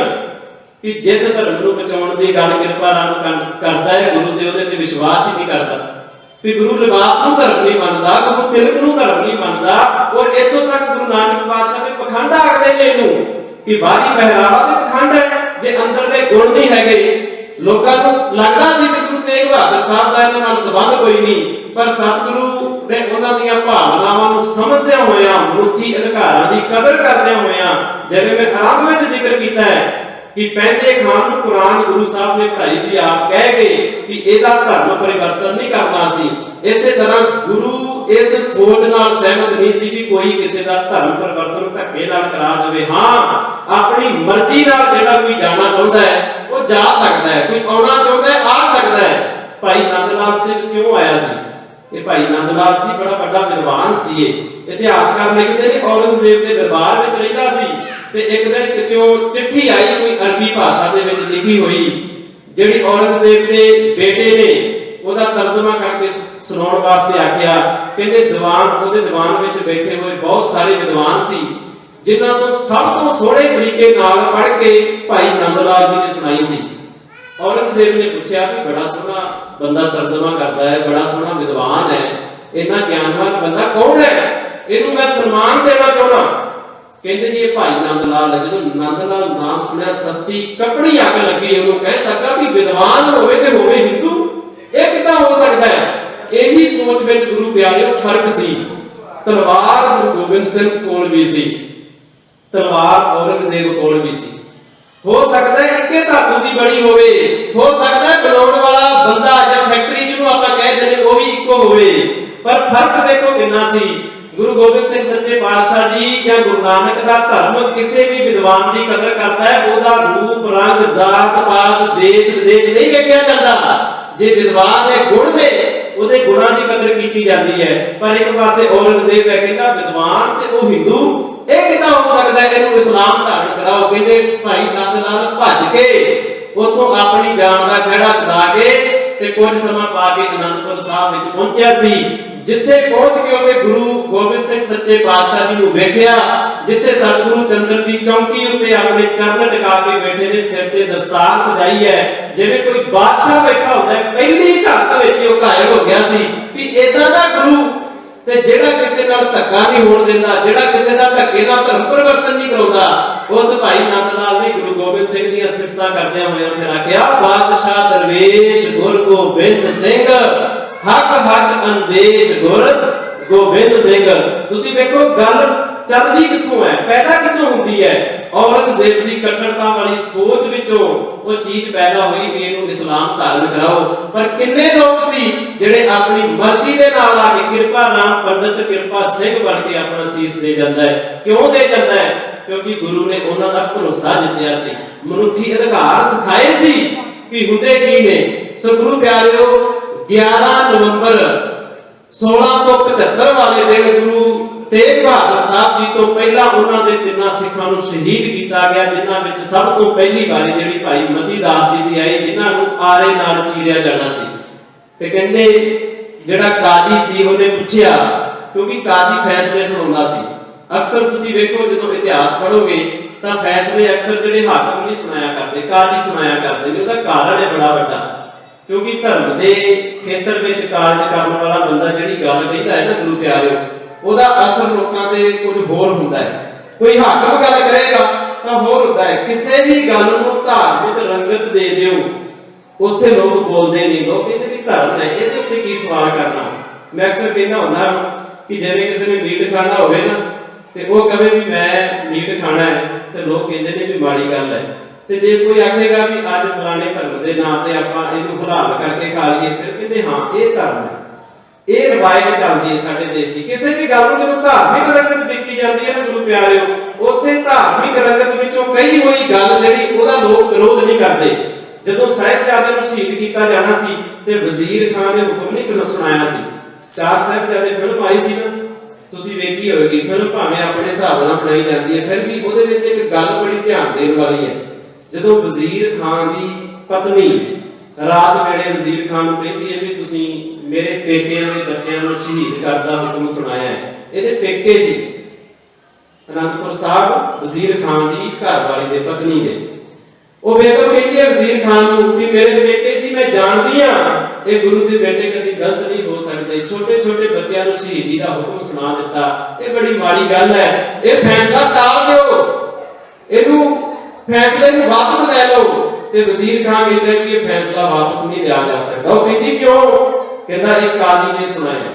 ਕਿ ਜਿਸ ਧਰਮ ਨੂੰ ਬਚਾਉਣ ਦੀ ਗੱਲ ਕਿਰਪਾ ਰਾਮ ਕਰਦਾ ਹੈ, ਗੁਰੂ ਤੇ ਉਹਦੇ ਤੇ ਵਿਸ਼ਵਾਸ ਹੀ ਨਹੀਂ ਕਰਦਾ। ਕਿ ਗੁਰੂ ਲਿਬਾਸ ਨੂੰ ਧਰਮ ਨਹੀਂ ਮੰਨਦਾ, ਗੁਰੂ ਤਿਲਕ ਨੂੰ ਧਰਮ ਨਹੀਂ ਮੰਨਦਾ। ਔਰ ਇੱਥੋਂ ਤੱਕ ਗੁਰੂ ਨਾਨਕ ਪਾਤਸ਼ਾਹ ਦੇ ਪਖੰਡ ਆਖਦੇ ਨੇ ਇਹਨੂੰ ਕਿ ਬਾਹਰੀ ਪਹਿਰਾਵਾ ਤੇ ਪਖੰਡ ਹੈ, ਜੇ ਅੰਦਰਲੇ ਗੁਣ ਨਹੀਂ ਹੈਗੇ। ਲੋਕਾਂ ਨੂੰ ਲੱਗਦਾ ਸੀ ਕਿ ਗੁਰੂ ਤੇਗ ਬਹਾਦਰ ਸਾਹਿਬ ਦਾ ਇਹਨਾਂ ਨਾਲ ਸੰਬੰਧ ਕੋਈ ਨਹੀਂ, ਪਰ ਸਤਿਗੁਰੂ ਨੇ ਉਹਨਾਂ ਦੀਆਂ ਭਾਵਨਾਵਾਂ ਨੂੰ ਸਮਝਦਿਆਂ ਹੋਇਆਂ, ਮਨੁੱਖੀ ਅਧਿਕਾਰਾਂ ਦੀ ਕਦਰ ਕਰਦਿਆਂ ਹੋਇਆਂ, ਜਿਵੇਂ ਮੈਂ ਆਰੰਭ ਵਿੱਚ ਜ਼ਿਕਰ ਕੀਤਾ ਹੈ ਕਿ ਪਹਿਲੇ ਖਾਨ ਨੂੰ ਕੁਰਾਨ ਗੁਰੂ ਸਾਹਿਬ ਨੇ ਪੜ੍ਹਾਈ ਸੀ ਆਪ ਕਹਿ ਕੇ ਕਿ ਇਹਦਾ ਧਰਮ ਪਰਿਵਰਤਨ ਨਹੀਂ ਕਰਨਾ ਸੀ। ਇਸੇ ਤਰ੍ਹਾਂ ਗੁਰੂ ਇਸ ਸੋਚ ਨਾਲ ਸਹਿਮਤ ਨਹੀਂ ਸੀ ਕਿ ਕੋਈ ਕਿਸੇ ਦਾ ਧਰਮ ਪਰਿਵਰਤਨ ਧੱਕੇ ਨਾਲ ਕਰਾ ਦੇਵੇ। ਹਾਂ, ਆਪਣੀ ਮਰਜ਼ੀ ਨਾਲ ਜਿਹੜਾ ਕੋਈ ਜਾਣਾ ਚਾਹੁੰਦਾ ਹੈ ਉਹ ਜਾ ਸਕਦਾ ਹੈ, ਕੋਈ ਆਉਣਾ ਚਾਹੁੰਦਾ ਹੈ ਆ ਸਕਦਾ ਹੈ। ਭਾਈ ਨੰਦ ਲਾਲ ਸਿੰਘ ਕਿਉਂ ਆਇਆ ਸੀ? ਇਹ ਭਾਈ ਨੰਦ ਲਾਲ ਸੀ, ਬੜਾ ਵੱਡਾ ਵਿਦਵਾਨ ਸੀ। ਇਹ ਇਤਿਹਾਸਕਾਰ ਲਿਖਦੇ ਨੇ ਔਰੰਗਜ਼ੇਬ ਦੇ ਦਰਬਾਰ ਵਿੱਚ ਰਹਿੰਦਾ ਸੀ ਤੇ ਇੱਕ ਦਿਨ ਕਿਤੇੋਂ ਚਿੱਠੀ ਆਈ ਕੋਈ ਅਰਬੀ ਭਾਸ਼ਾ ਦੇ ਵਿੱਚ ਲਿਖੀ ਹੋਈ, ਜਿਹੜੀ ਔਰੰਗਜ਼ੇਬ ਦੇ ਬੇਟੇ ਨੇ ਉਹਦਾ ਤਰਜਮਾ ਕਰਕੇ ਸੁਣਾਉਣ ਵਾਸਤੇ ਆਖਿਆ। ਕਹਿੰਦੇ ਉਹਦੇ ਦੀਵਾਨ ਵਿੱਚ ਬੈਠੇ ਹੋਏ ਬਹੁਤ ਸਾਰੇ ਵਿਦਵਾਨ ਸੀ, ਜਿਨ੍ਹਾਂ ਤੋਂ ਸਭ ਤੋਂ ਸੋਹਣੇ ਤਰੀਕੇ ਨਾਲ ਪੜ੍ਹ ਕੇ ਭਾਈ ਨੰਦ ਲਾਲ ਜੀ ਨੇ ਸੁਣਾਈ ਸੀ। ਔਰੰਗਜ਼ੇਬ ਨੇ ਪੁੱਛਿਆ ਕਿ ਬੜਾ ਸੋਹਣਾ ਬੰਦਾ ਤਰਜਮਾ ਕਰਦਾ ਹੈ, ਬੜਾ ਸੋਹਣਾ ਵਿਦਵਾਨ ਹੈ, ਇੰਨਾ ਗਿਆਨਵਾਨ ਬੰਦਾ ਕੌਣ ਹੈ? ਇਹਨੂੰ ਮੈਂ ਸਨਮਾਨ ਦੇਣਾ ਚਾਹੁੰਦਾ। ਕਹਿੰਦੇ ਜੀ ਇਹ ਭਾਈ ਨੰਦ ਲਾਲ ਹੈ। ਜਦੋਂ ਨੰਦ ਲਾਲ ਨਾਮ ਸੁਣਿਆ, ਸੱਤੀ ਕੱਪੜੀ ਅੱਗ ਲੱਗੀ ਉਹਨੂੰ। ਕਹਿਣ ਲੱਗਾ ਵੀ ਵਿਦਵਾਨ ਹੋਵੇ ਤੇ ਹੋਵੇ ਹਿੰਦੂ, ਇਹ ਕਿੱਦਾਂ ਹੋ ਸਕਦਾ ਹੈ? ਇਹੀ ਸੋਚ ਵਿੱਚ ਗੁਰੂ ਪਿਆਰਿਓ ਫਰਕ ਸੀ। ਤਲਵਾਰ ਗੁਰੂ ਗੋਬਿੰਦ ਸਿੰਘ ਕੋਲ ਵੀ ਸੀ, ਤਲਵਾਰ ਔਰੰਗਜ਼ੇਬ ਕੋਲ ਵੀ ਸੀ। ਹੋ ਸਕਦਾ ਹੈ ਇੱਕੇ ਧਾਤੂ ਦੀ ਬਣੀ ਹੋਵੇ, ਹੋ ਸਕਦਾ ਹੈ ਬਣਾਉਣ ਵਾਲਾ ਬੰਦਾ ਜਾਂ ਫੈਕਟਰੀ ਜਿਹਨੂੰ ਆਪਾਂ ਕਹਿੰਦੇ ਨੇ ਉਹ ਵੀ ਇੱਕੋ ਹੋਵੇ, ਪਰ ਫਰਕ ਵੇਖੋ ਕਿੰਨਾ ਸੀ। ਗੁਰੂ ਗੋਬਿੰਦ ਸਿੰਘ ਸੱਚੇ ਪਾਤਸ਼ਾਹ ਜੀ ਜਾਂ ਗੁਰੂ ਨਾਨਕ ਦਾ ਧਰਮ ਕਿਸੇ ਵੀ ਵਿਦਵਾਨ ਦੀ ਕਦਰ ਕਰਦਾ ਹੈ। ਉਹਦਾ ਰੂਪ, ਰੰਗ, ਜ਼ਾਤ ਪਾਤ, ਦੇਸ਼ ਵਿਦੇਸ਼ ਨਹੀਂ ਵੇਖਿਆ ਜਾਂਦਾ। ਜੇ ਵਿਦਵਾਨ ਦੇ ਗੁਣ ਨੇ, ਉਹਦੇ ਗੁਣਾਂ ਦੀ ਕਦਰ ਕੀਤੀ ਜਾਂਦੀ ਹੈ। ਪਰ ਇੱਕ ਪਾਸੇ ਔਰੰਗਜ਼ੇਬ ਹੈ ਕਹਿੰਦਾ ਵਿਦਵਾਨ ਤੇ ਉਹ ਹਿੰਦੂ, ਇਹ ਕਿੱਦਾਂ ਹੋ ਸਕਦਾ ਹੈ? ਇਹਨੂੰ ਇਸਲਾਮ ਧਾਰਨ ਕਰਾਓ। ਕਹਿੰਦੇ ਭਾਈ ਨੰਦ ਲਾਲ ਭੱਜ ਕੇ ਉੱਥੋਂ ਆਪਣੀ ਜਾਨ ਦਾ ਖਹਿੜਾ ਛੁਡਾ ਕੇ ਤੇ ਕੁਝ ਸਮਾਂ ਪਾ ਕੇ ਅਨੰਦਪੁਰ ਸਾਹਿਬ ਵਿੱਚ ਪਹੁੰਚਿਆ ਸੀ, ਜਿੱਥੇ ਪਹੁੰਚ ਕੇ ਉਹਨੇ ਗੁਰੂ ਗੋਬਿੰਦ ਸਿੰਘ ਸੱਚੇ ਪਾਤਸ਼ਾਹ ਜੀ ਨੂੰ ਵੇਖਿਆ, ਜਿੱਥੇ ਸਤਿਗੁਰੂ ਚੰਦਰ ਦੀ ਚੌਂਕੀ ਉੱਤੇ ਆਪਣੇ ਚਰਨ ਟਿਕਾ ਕੇ ਬੈਠੇ ਨੇ, ਸਿਰ ਤੇ ਦਸਤਾਰ ਸਜਾਈ ਹੈ, ਜਿਵੇਂ ਕੋਈ ਬਾਦਸ਼ਾਹ ਬੈਠਾ ਹੁੰਦਾ ਹੈ। ਪਹਿਲੀ ਝਲਕ ਵਿੱਚ ਉਹ ਘਾਇਲ ਹੋ ਗਿਆ ਸੀ ਕਿ ਇਦਾਂ ਦਾ ਗੁਰੂ ਤੇ ਜਿਹੜਾ ਕਿਸੇ ਨਾਲ ਧੱਕਾ ਨਹੀਂ ਹੋਣ ਦਿੰਦਾ, ਜਿਹੜਾ ਕਿਸੇ ਦਾ ਧੱਕੇ ਨਾਲ ਧਰਮ ਪਰਿਵਰਤਨ ਨਹੀਂ ਕਰਾਉਂਦਾ, ਉਸ ਭਾਈ ਨੰਦ ਲਾਲ ਨੇ ਗੁਰੂ ਗੋਬਿੰਦ ਸਿੰਘ ਦੀਆਂ ਸਿਫਤਾਂ ਕਰਦਿਆਂ ਹੋਇਆਂ ਫਿਰ ਆਖਿਆ, ਬਾਦਸ਼ਾਹ ਦਰਵੇਸ਼ ਗੁਰ ਗੋਬਿੰਦ ਸਿੰਘ, ਹੱਕ ਹੱਕ ਅੰਦੇਸ਼ ਗੁਰ ਗੋਬਿੰਦ ਸਿੰਘ। ਤੁਸੀਂ ਵੇਖੋ ਗੱਲ ਚੱਲਦੀ ਕਿੱਥੋਂ ਹੈ, ਪੈਦਾ ਕਿੱਥੋਂ ਹੁੰਦੀ ਹੈ? ਔਰੰਗਜ਼ੇਬ ਦੀ ਕੱਟੜਤਾ ਵਾਲੀ ਸੋਚ ਵਿੱਚੋਂ ਉਹ ਚੀਜ਼ ਪੈਦਾ ਹੋਈ ਵੀ ਇਹਨੂੰ ਇਸਲਾਮ ਧਾਰਨ ਕਰਾਓ। ਪਰ ਕਿੰਨੇ ਲੋਕ ਸੀ ਜਿਹੜੇ ਆਪਣੀ ਮਰਜ਼ੀ ਦੇ ਨਾਲ ਆ ਕੇ ਕਿਰਪਾ ਰਾਮ ਪੰਡਤ ਕਿਰਪਾ ਸਿੰਘ ਬਣ ਕੇ ਆਪਣਾ ਸੀਸ ਦੇ ਜਾਂਦਾ ਹੈ। ਕਿਉਂ ਦੇ ਜਾਂਦਾ ਹੈ? ਕਿਉਂਕਿ ਗੁਰੂ ਨੇ ਉਹਨਾਂ ਦਾ ਭਰੋਸਾ ਜਿੱਤਿਆ ਸੀ, ਮਨੁੱਖੀ ਅਧਿਕਾਰ ਸਿਖਾਏ ਸੀ ਕਿ ਹੁੰਦੇ ਕੀ ਨੇ। ਸੋ ਗੁਰੂ ਪਿਆਰਿਓ, 11 ਨਵੰਬਰ 1675 ਵਾਲੇ ਦਿਨ ਗੁਰੂ ਤੇਗ ਬਹਾਦਰ ਸਾਹਿਬ ਜੀ ਤੋਂ ਪਹਿਲਾਂ ਉਹਨਾਂ ਦੇ ਤਿੰਨਾਂ ਸਿੱਖਾਂ ਨੂੰ ਸ਼ਹੀਦ ਕੀਤਾ ਗਿਆ, ਜਿਨ੍ਹਾਂ ਵਿੱਚ ਸਭ ਤੋਂ ਪਹਿਲੀ ਵਾਰੀ ਜਿਹੜੀ ਭਾਈ ਮਤੀ ਦਾਸ ਜੀ ਦੀ ਆਈ, ਜਿਨ੍ਹਾਂ ਨੂੰ ਆਰੇ ਨਾਲ ਚੀਰਿਆ ਜਾਣਾ ਸੀ। ਤੇ ਕਹਿੰਦੇ ਜਿਹੜਾ ਕਾਜੀ ਸੀ ਉਹਨੇ ਪੁੱਛਿਆ, ਕਿਉਂਕਿ ਕਾਜੀ ਫੈਸਲੇ ਸੁਣਾਉਂਦਾ ਸੀ। ਅਕਸਰ ਤੁਸੀਂ ਵੇਖੋ ਜਦੋਂ ਇਤਿਹਾਸ ਪੜ੍ਹੋਗੇ ਤਾਂ ਫੈਸਲੇ ਅਕਸਰ ਜਿਹੜੇ ਹਾਕਮ ਨਹੀਂ ਸੁਣਾਇਆ ਕਰਦੇ, ਕਾਜੀ ਸੁਣਾਇਆ ਕਰਦੇ ਨੇ। ਉਹਦਾ ਕਾਰਨ ਹੈ ਬੜਾ ਵੱਡਾ, ਕਿਉਂਕਿ ਧਰਮ ਦੇ ਖੇਤਰ ਵਿੱਚ ਕਾਰਜ ਕਰਨ ਵਾਲਾ ਬੰਦਾ ਜਿਹੜੀ ਗੱਲ ਕਹਿੰਦਾ ਹੈ ਨਾ ਗੁਰੂ ਪਿਆਰਿਓ, ਉਹਦਾ ਅਸਰ ਲੋਕਾਂ ਤੇ ਕੁਝ ਹੋਰ ਹੁੰਦਾ ਹੈ। ਕੋਈ ਹਾਕਮ ਗੱਲ ਕਰੇਗਾ ਤਾਂ ਹੋਰ ਹੁੰਦਾ ਹੈ। ਕਿਸੇ ਵੀ ਗੱਲ ਨੂੰ ਧਾਰਮਿਕ ਰੰਗਤ ਦੇ ਦਿਓ, ਉੱਥੇ ਲੋਕ ਬੋਲਦੇ ਨਹੀਂ, ਲੋਕ ਕਹਿੰਦੇ ਵੀ ਧਰਮ ਹੈ, ਇਹਦੇ ਉੱਤੇ ਕੀ ਸਵਾਲ ਕਰਨਾ। ਮੈਂ ਅਕਸਰ ਕਹਿੰਦਾ ਹੁੰਦਾ ਕਿ ਜਿਵੇਂ ਕਿਸੇ ਨੇ ਮੀਟ ਖਾਣਾ ਹੋਵੇ ਨਾ ਤੇ ਉਹ ਕਹੇ ਵੀ ਮੈਂ ਮੀਟ ਖਾਣਾ ਹੈ, ਤੇ ਲੋਕ ਕਹਿੰਦੇ ਨੇ ਵੀ ਮਾੜੀ ਗੱਲ ਹੈ। ਤੇ ਜੇ ਕੋਈ ਆਖੇਗਾ ਵੀ ਅੱਜ ਫਲਾਣੇ ਧਰਮ ਦੇ ਨਾਂ ਤੇ ਆਪਾਂ ਇਹਨੂੰ ਹਲਾਲ ਕਰਕੇ ਖਾ ਲਈਏ, ਫਿਰ ਕਹਿੰਦੇ ਹਾਂ ਇਹ ਧਰਮ ਹੈ। ਇਹ ਰਵਾਇਤ ਚੱਲਦੀ ਹੈ ਸਾਡੇ ਦੇਸ਼ ਦੀ। ਕਿਸੇ ਵੀ ਗੱਲ ਨੂੰ ਜਦੋਂ ਧਾਰਮਿਕ ਰੰਗਤ ਦਿੱਤੀ ਜਾਂਦੀ ਹੈ ਨਾ ਗੁਰੂ ਪਿਆਰਿਓ, ਉਸੇ ਧਾਰਮਿਕ ਰੰਗਤ ਵਿੱਚੋਂ ਕਹੀ ਹੋਈ ਗੱਲ ਜਿਹੜੀ ਉਹਦਾ ਲੋਕ ਵਿਰੋਧ ਨਹੀਂ ਕਰਦੇ। ਜਦੋਂ ਸਾਹਿਬਜ਼ਾਦੇ ਨੂੰ ਸ਼ਹੀਦ ਕੀਤਾ ਜਾਣਾ ਸੀ ਤੇ ਵਜ਼ੀਰ ਖਾਨ ਨੇ ਹੁਕਮ ਨਹੀਂ ਸੁਣਾਇਆ ਸੀ। ਚਾਰ ਸਾਹਿਬਜ਼ਾਦੇ ਫਿਲਮ ਆਈ ਸੀ ਨਾ, ਤੁਸੀਂ ਵੇਖੀ ਹੋਵੇਗੀ। ਫਿਲਮ ਭਾਵੇਂ ਆਪਣੇ ਹਿਸਾਬ ਨਾਲ ਬਣਾਈ ਜਾਂਦੀ ਹੈ, ਫਿਰ ਵੀ ਉਹਦੇ ਵਿੱਚ ਇੱਕ ਗੱਲ ਬੜੀ ਧਿਆਨ ਦੇਣ ਵਾਲੀ ਹੈ। ਜਦੋਂ ਵਜ਼ੀਰ ਖਾਨ ਦੀ ਪਤਨੀ ਰਾਤ ਵੇਲੇ ਵਜ਼ੀਰ ਖਾਨ ਨੂੰ ਕਹਿੰਦੀ ਹੈ ਵੀ ਤੁਸੀਂ ਮੇਰੇ ਪੇਕਿਆਂ ਦੇ ਬੱਚਿਆਂ ਨੂੰ ਸ਼ਹੀਦ ਕਰਨ ਦਾ ਹੁਕਮ ਸੁਣਾਇਆ ਹੈ। ਇਹਦੇ ਪੇਕੇ ਸੀ ਅਨੰਦਪੁਰ ਸਾਹਿਬ, ਵਜ਼ੀਰ ਖਾਨ ਦੀ ਘਰ ਵਾਲੀ ਦੇ ਪਤਨੀ ਦੇ। ਉਹ ਬੇਗਮ ਕਹਿੰਦੀ ਹੈ ਵਜ਼ੀਰ ਖਾਨ ਨੂੰ ਵੀ ਮੇਰੇ ਪੇਕੇ ਸੀ, ਮੈਂ ਜਾਣਦੀ ਹਾਂ ਇਹ ਗੁਰੂ ਦੇ ਬੇਟੇ ਕਦੀ ਗਲਤ ਨਹੀਂ ਹੋ ਸਕਦੇ। ਛੋਟੇ ਛੋਟੇ ਬੱਚਿਆਂ ਨੂੰ ਸ਼ਹੀਦੀ ਦਾ ਹੁਕਮ ਸੁਣਾ ਦਿੱਤਾ, ਇਹ ਬੜੀ ਮਾੜੀ ਗੱਲ ਹੈ। ਇਹ ਫੈਸਲਾ ਟਾਲ ਦਿਓ, ਇਹਨੂੰ ਫੈਸਲੇ ਨੂੰ ਵਾਪਸ ਲੈ ਲਓ। ਤੇ ਵਜ਼ੀਰ ਖਾਨ ਕਹਿੰਦਾ ਕਿ ਇਹ ਫੈਸਲਾ ਵਾਪਸ ਨਹੀਂ ਲਿਆ ਜਾ ਸਕਦਾ। ਉਹ ਕਹਿੰਦੀ ਕਿਉਂ? ਕਹਿੰਦਾ ਇੱਕ ਕਾਜ਼ੀ ਨੇ ਸੁਣਾਇਆ।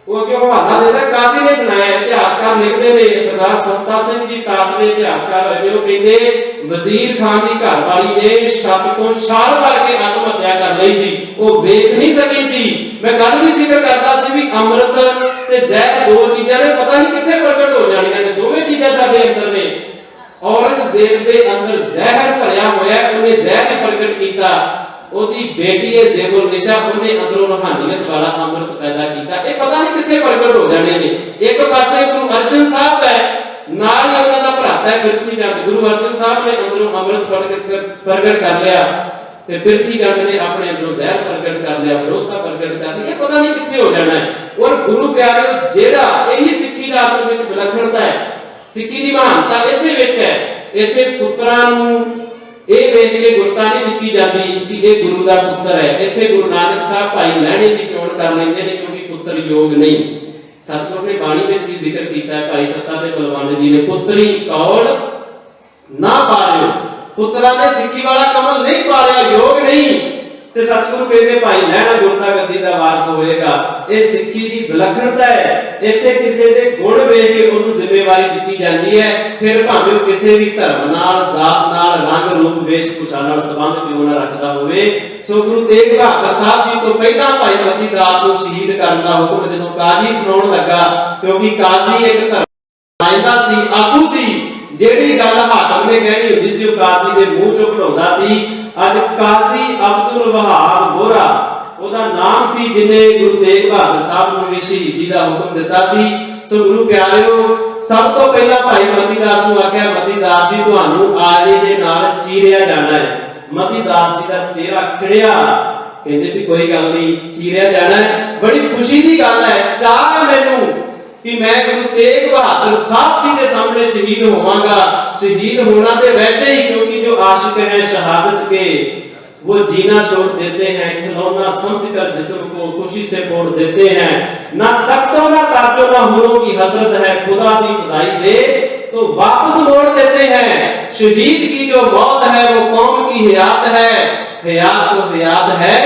ਉਹ ਅੱਗੇ ਹਵਾਲਾ ਦਿੰਦਾ, ਕਾਜ਼ੀ ਨੇ ਸੁਣਾਇਆ। ਇਤਿਹਾਸਕਾਰ ਲਿਖਦੇ ਨੇ, ਸਰਦਾਰ ਸੰਤਾ ਸਿੰਘ ਜੀ ਤਾਤ ਦੇ ਇਤਿਹਾਸਕਾਰ ਹੋਏ ਨੇ, ਉਹ ਕਹਿੰਦੇ ਵਜ਼ੀਰ ਖਾਨ ਦੀ ਘਰਵਾਲੀ ਨੇ ਛੱਤ ਤੋਂ ਛਾਲ ਮਾਰ ਕੇ ਆਤਮ ਹੱਤਿਆ ਕਰ ਲਈ ਸੀ। ਉਹ ਵੇਖ ਨਹੀਂ ਸਕੀ ਸੀ। ਮੈਂ ਗੱਲ ਵੀ ਜ਼ਿਕਰ ਕਰਦਾ ਸੀ ਵੀ ਅੰਮ੍ਰਿਤ ਤੇ ਜ਼ਹਿਰ ਦੋ ਚੀਜ਼ਾਂ ਨੇ, ਪਤਾ ਨਹੀਂ ਕਿੱਥੇ ਪ੍ਰਗਟ ਹੋ ਜਾਣੀਆਂ ਨੇ। ਦੋਵੇਂ ਚੀਜ਼ਾਂ ਸਾਡੇ ਅੰਦਰ ਨੇ। ਔਰੰਗਜ਼ੇਬ ਦੇ ਅੰਦਰ ਜ਼ਹਿਰ ਭਰਿਆ ਹੋਇਆ, ਉਹਨੇ ਜ਼ਹਿਰ ਹੀ ਪ੍ਰਗਟ ਕੀਤਾ। ਉਹਦੀ ਬੇਟੀ ਹੈ ਜ਼ੇਬੁਲ ਨਿਸ਼ਾ, ਉਹਨੇ ਅੰਦਰੋਂ ਰੂਹਾਨੀਅਤ ਵਾਲਾ ਅੰਮ੍ਰਿਤ ਪੈਦਾ ਕੀਤਾ। ਇਹ ਪਤਾ ਨਹੀਂ ਕਿੱਥੇ ਪ੍ਰਗਟ ਹੋ ਜਾਣੇ ਨੇ। ਇੱਕ ਪਾਸੇ ਗੁਰੂ ਅਰਜਨ ਸਾਹਿਬ ਹੈ, ਨਾਲ ਹੀ ਉਹਨਾਂ ਦਾ ਭਰਾਤਾ ਹੈ ਬਿਰਥੀ ਚੰਦ। ਗੁਰੂ ਅਰਜਨ ਸਾਹਿਬ ਨੇ ਅੰਦਰੋਂ ਅੰਮ੍ਰਿਤ ਪ੍ਰਗਟ ਕਰ ਲਿਆ ਤੇ ਬਿਰਥੀ ਚੰਦ ਨੇ ਆਪਣੇ ਅੰਦਰੋਂ ਜ਼ਹਿਰ ਪ੍ਰਗਟ ਕਰ ਲਿਆ, ਵਿਰੋਧਤਾ ਪ੍ਰਗਟ ਕਰ ਲਈ। ਇਹ ਪਤਾ ਨਹੀਂ ਕਿੱਥੇ ਹੋ ਜਾਣਾ ਹੈ। ਔਰ ਗੁਰੂ ਪਿਆਰਿਓ, ਜਿਹੜਾ ਇਹੀ ਸਿੱਖੀ ਦਾ ਅਸਲ ਵਿੱਚ ਵਿਲੱਖਣਤਾ ਹੈ, ਸਿੱਖੀ ਦੀ ਮਹਾਨਤਾ ਇਸੇ ਵਿੱਚ ਹੈ। ਇੱਥੇ ਪੁੱਤਰਾਂ ਨੂੰ ਇਹ ਵੇਖ ਕੇ ਗੁਰਤਾ ਨਹੀਂ ਦਿੱਤੀ ਜਾਂਦੀ ਕਿ ਇਹ ਗੁਰੂ ਦਾ ਪੁੱਤਰ ਹੈ। ਇੱਥੇ ਗੁਰੂ ਨਾਨਕ ਸਾਹਿਬ ਭਾਈ ਲਹਿਣੇ ਦੀ ਚੋਣ ਕਰ ਲੈਂਦੇ ਨੇ, ਕਿਉਂਕਿ ਪੁੱਤਰ ਯੋਗ ਨਹੀਂ। ਸਤਿਗੁਰ ਨੇ ਬਾਣੀ ਵਿੱਚ ਵੀ ਜ਼ਿਕਰ ਕੀਤਾ ਹੈ, ਭਾਈ ਸੱਤਾ ਤੇ ਬਲਵੰਡ ਜੀ ਨੇ, ਪੁੱਤਰੀ ਕੌਲ ਨਾ ਪਾਲਿਓ। ਪੁੱਤਰਾਂ ਨੇ ਸਿੱਖੀ ਵਾਲਾ ਕਮਲ ਨਹੀਂ ਪਾਲਿਆ, ਯੋਗ ਨਹੀਂ। ਤੇ ਸਤਿਗੁਰੂ ਕਹਿੰਦੇ ਭਾਈ ਲਹਿਣਾ ਗੁਰਤਾ ਗੱਦੀ ਦਾ ਵਾਰਸ ਹੋਏਗਾ। ਇਹ ਸਿੱਖੀ ਦੀ ਵਿਲੱਖਣਤਾ ਹੈ। ਇੱਥੇ ਕਿਸੇ ਦੇ ਗੁਣ ਵੇਖ ਕੇ ਉਹਨੂੰ ਜ਼ਿੰਮੇਵਾਰੀ ਦਿੱਤੀ ਜਾਂਦੀ ਹੈ, ਫਿਰ ਭਾਵੇਂ ਉਹ ਕਿਸੇ ਵੀ ਧਰਮ ਨਾਲ, ਜ਼ਾਤ ਨਾਲ, ਰੰਗ ਰੂਪ ਵੇਸ਼-ਭੂਸ਼ਾ ਨਾਲ ਸੰਬੰਧ ਕਿਉਂ ਨਾ ਰੱਖਦਾ ਹੋਵੇ। ਸੋ ਗੁਰੂ ਤੇਗ ਬਹਾਦਰ ਸਾਹਿਬ ਜੀ ਤੋਂ ਪਹਿਲਾਂ ਭਾਈ ਮਤੀ ਦਾਸ ਨੂੰ ਸ਼ਹੀਦ ਕਰਨ ਦਾ ਹੁਕਮ ਜਦੋਂ ਕਾਜ਼ੀ ਸੁਣਾਉਣ ਲੱਗਾ, ਕਿਉਂਕਿ ਕਾਜ਼ੀ ਇੱਕ ਧਰਮ ਨੁਮਾਇੰਦਾ ਸੀ, ਆਗੂ ਸੀ। ਜਿਹੜੀ ਗੱਲ ਹਾਕਮ ਨੇ ਕਹਿਣੀ ਹੁੰਦੀ ਸੀ ਉਹ ਕਾਜ਼ੀ ਦੇ ਮੂੰਹ ਚੋਂ ਕਢਾਉਂਦਾ ਸੀ। ਅੱਜ ਕਾਜ਼ੀ ਅਬਦੁਲ ਵਹਾਬ ਗੋਰਾ ਉਹਦਾ ਨਾਮ ਸੀ, ਜਿਨੇ ਗੁਰੂ ਤੇਗ ਬਹਾਦਰ ਸਾਹਿਬ ਨੂੰ ਵੀ ਸ਼ਹੀਦੀ ਦਾ ਹੁਕਮ ਦਿੱਤਾ ਸੀ। ਸੋ ਗੁਰੂ ਪਿਆਰਿਓ, ਸਭ ਤੋਂ ਪਹਿਲਾਂ ਭਾਈ ਮਤੀ ਦਾਸ ਨੂੰ ਆਖਿਆ, ਮਤੀ ਦਾਸ ਜੀ ਤੁਹਾਨੂੰ ਆਰੇ ਦੇ ਨਾਲ ਚੀਰਿਆ ਜਾਣਾ ਹੈ। ਮਤੀ ਦਾਸ ਜੀ ਦਾ ਚਿਹਰਾ ਖਿੜਿਆ, ਕਹਿੰਦੇ ਵੀ ਕੋਈ ਗੱਲ ਨਹੀਂ, ਚੀਰਿਆ ਜਾਣਾ ਹੈ। ਬੜੀ ਖੁਸ਼ੀ ਦੀ ਗੱਲ ਹੈ, ਚਾਹ ਹੈ ਮੈਨੂੰ कि मैं गुरु तेग बहादुर साहब जी के सामने शहीद होवांगा। शहीद होना तो वैसे ही, क्योंकि जो आशिक हैं शहादत के वो जीना छोड़ देते हैं, खिलौना समझकर जिस्म को खुशी से फोड़ देते हैं। ना तख्तों ना प्रकार जो लाहौरों की हसरत है खुदा की खुदाई दे तो वापस मोड़ देते हैं। शहीद की जो मौत है वो कौम की हयात है। हयात तो हयात है,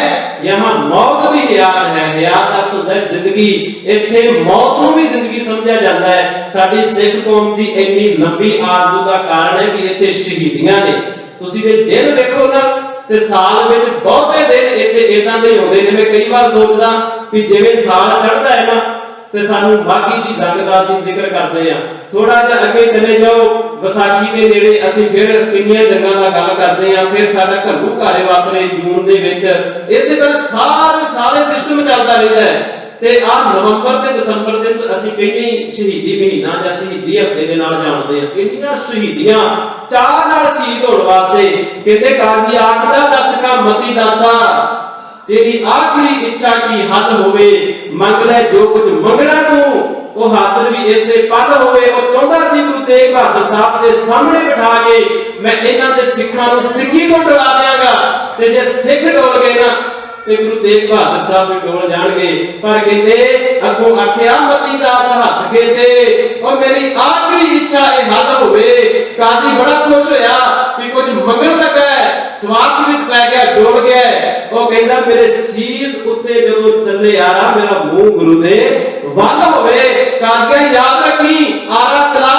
यहाँ मौत भी हयात है। हयात अर्थ होता है जिंदगी, इत्थे मौत नूं भी जिंदगी समझिया जाता है। साडी सिख कौम दी इन्नी लंबी आरज़ू दा कारण है कि इत्थे शहीदियां ने। तुसीं दे दिन वेखो ना ते साल विच बहुते दिन इत्थे इदां दे होंदे ने। मैं कई बार सोचदा कि जिवें साल चढ़दा है ना ते सानू माघी दी जंग दा असीं जिक्र करदे आ, थोड़ा जिहा अगे चले जाओ विसाखी दे नेड़े असीं फिर किन्नियां जंगां दा गल करदे आ, फिर साडा घल्लू घारे वापरे जून दे विच। इसे तरह सारे सिस्टम चलदा रहिंदा है। ते आ नवंबर ते दसंबर दे असीं कहने शहीदी महीना जां शहीदी हफ्ते दे नाल जाणदे आ। इन्नियां शहीदियां चाह नाल शहीद होण वास्ते कहंदे काजी आखदा दस का मती दासा तेरी आखिरी इच्छा की हल होवे, मंग ले जो कुछ मंगना तू वो हाजिर भी ऐसे पल होवे। और चाहता सी गुरु तेग बहादुर साहब के सामने बिठा के मैं इन्हां दे सिखां नूं सिੱਖੀ तो डोला देंगा ते जे सिख डोल गए ना ते गुरु तेग बहादुर साहब भी डोल जाणगे। पर कहते अगों आखिया मती दास हस के ते और मेरी आखिरी इच्छा ये हल होवे। काजी बड़ा खुश होया कि कुछ मंगण लगा है, स्वार्थ विच पै गया, डोल गया। वो कहंदा मेरे सीस उत्ते जदों चले आरा मेरा मुंह गुरु दे वल होवे। काजिया याद रखी आरा चला,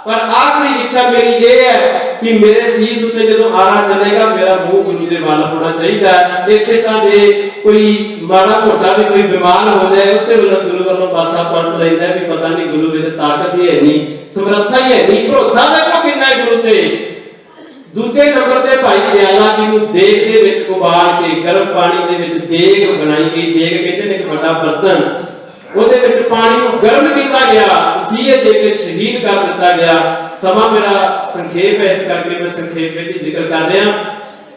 पर आखिरी इच्छा मेरी ये है कि मेरे सीस उत्ते जदों आरा चलेगा मेरा मुंह गुरु दे वल होना चाहिए। इत्थे तां जे कोई माड़ा मोटा भी कोई बीमार हो जाए उसे वेले गुरु वालों पासा पलट लैंदा भी पता नहीं गुरु विच ताकत ही है नहीं, समर्था ही है नहीं, भरोसा देखो किन्ना है गुरु ते। दूजे नंबर ते भाई दयाला जी नूं देग दे विच उबाल के गर्म पानी दे विच देग बनाई गई। देग कहते ने एक बड़ा बर्तन, ਉਹਦੇ ਵਿੱਚ ਪਾਣੀ ਨੂੰ ਗਰਮ ਕੀਤਾ ਗਿਆ, ਵਸੀਅਤ ਦੇ ਕੇ ਸ਼ਹੀਦ ਕਰ ਦਿੱਤਾ ਗਿਆ। ਸਮਾਂ ਮੇਰਾ ਸੰਖੇਪ ਹੈ, ਇਸ ਕਰਕੇ ਮੈਂ ਸੰਖੇਪ ਵਿੱਚ ਜ਼ਿਕਰ ਕਰ ਰਿਹਾ।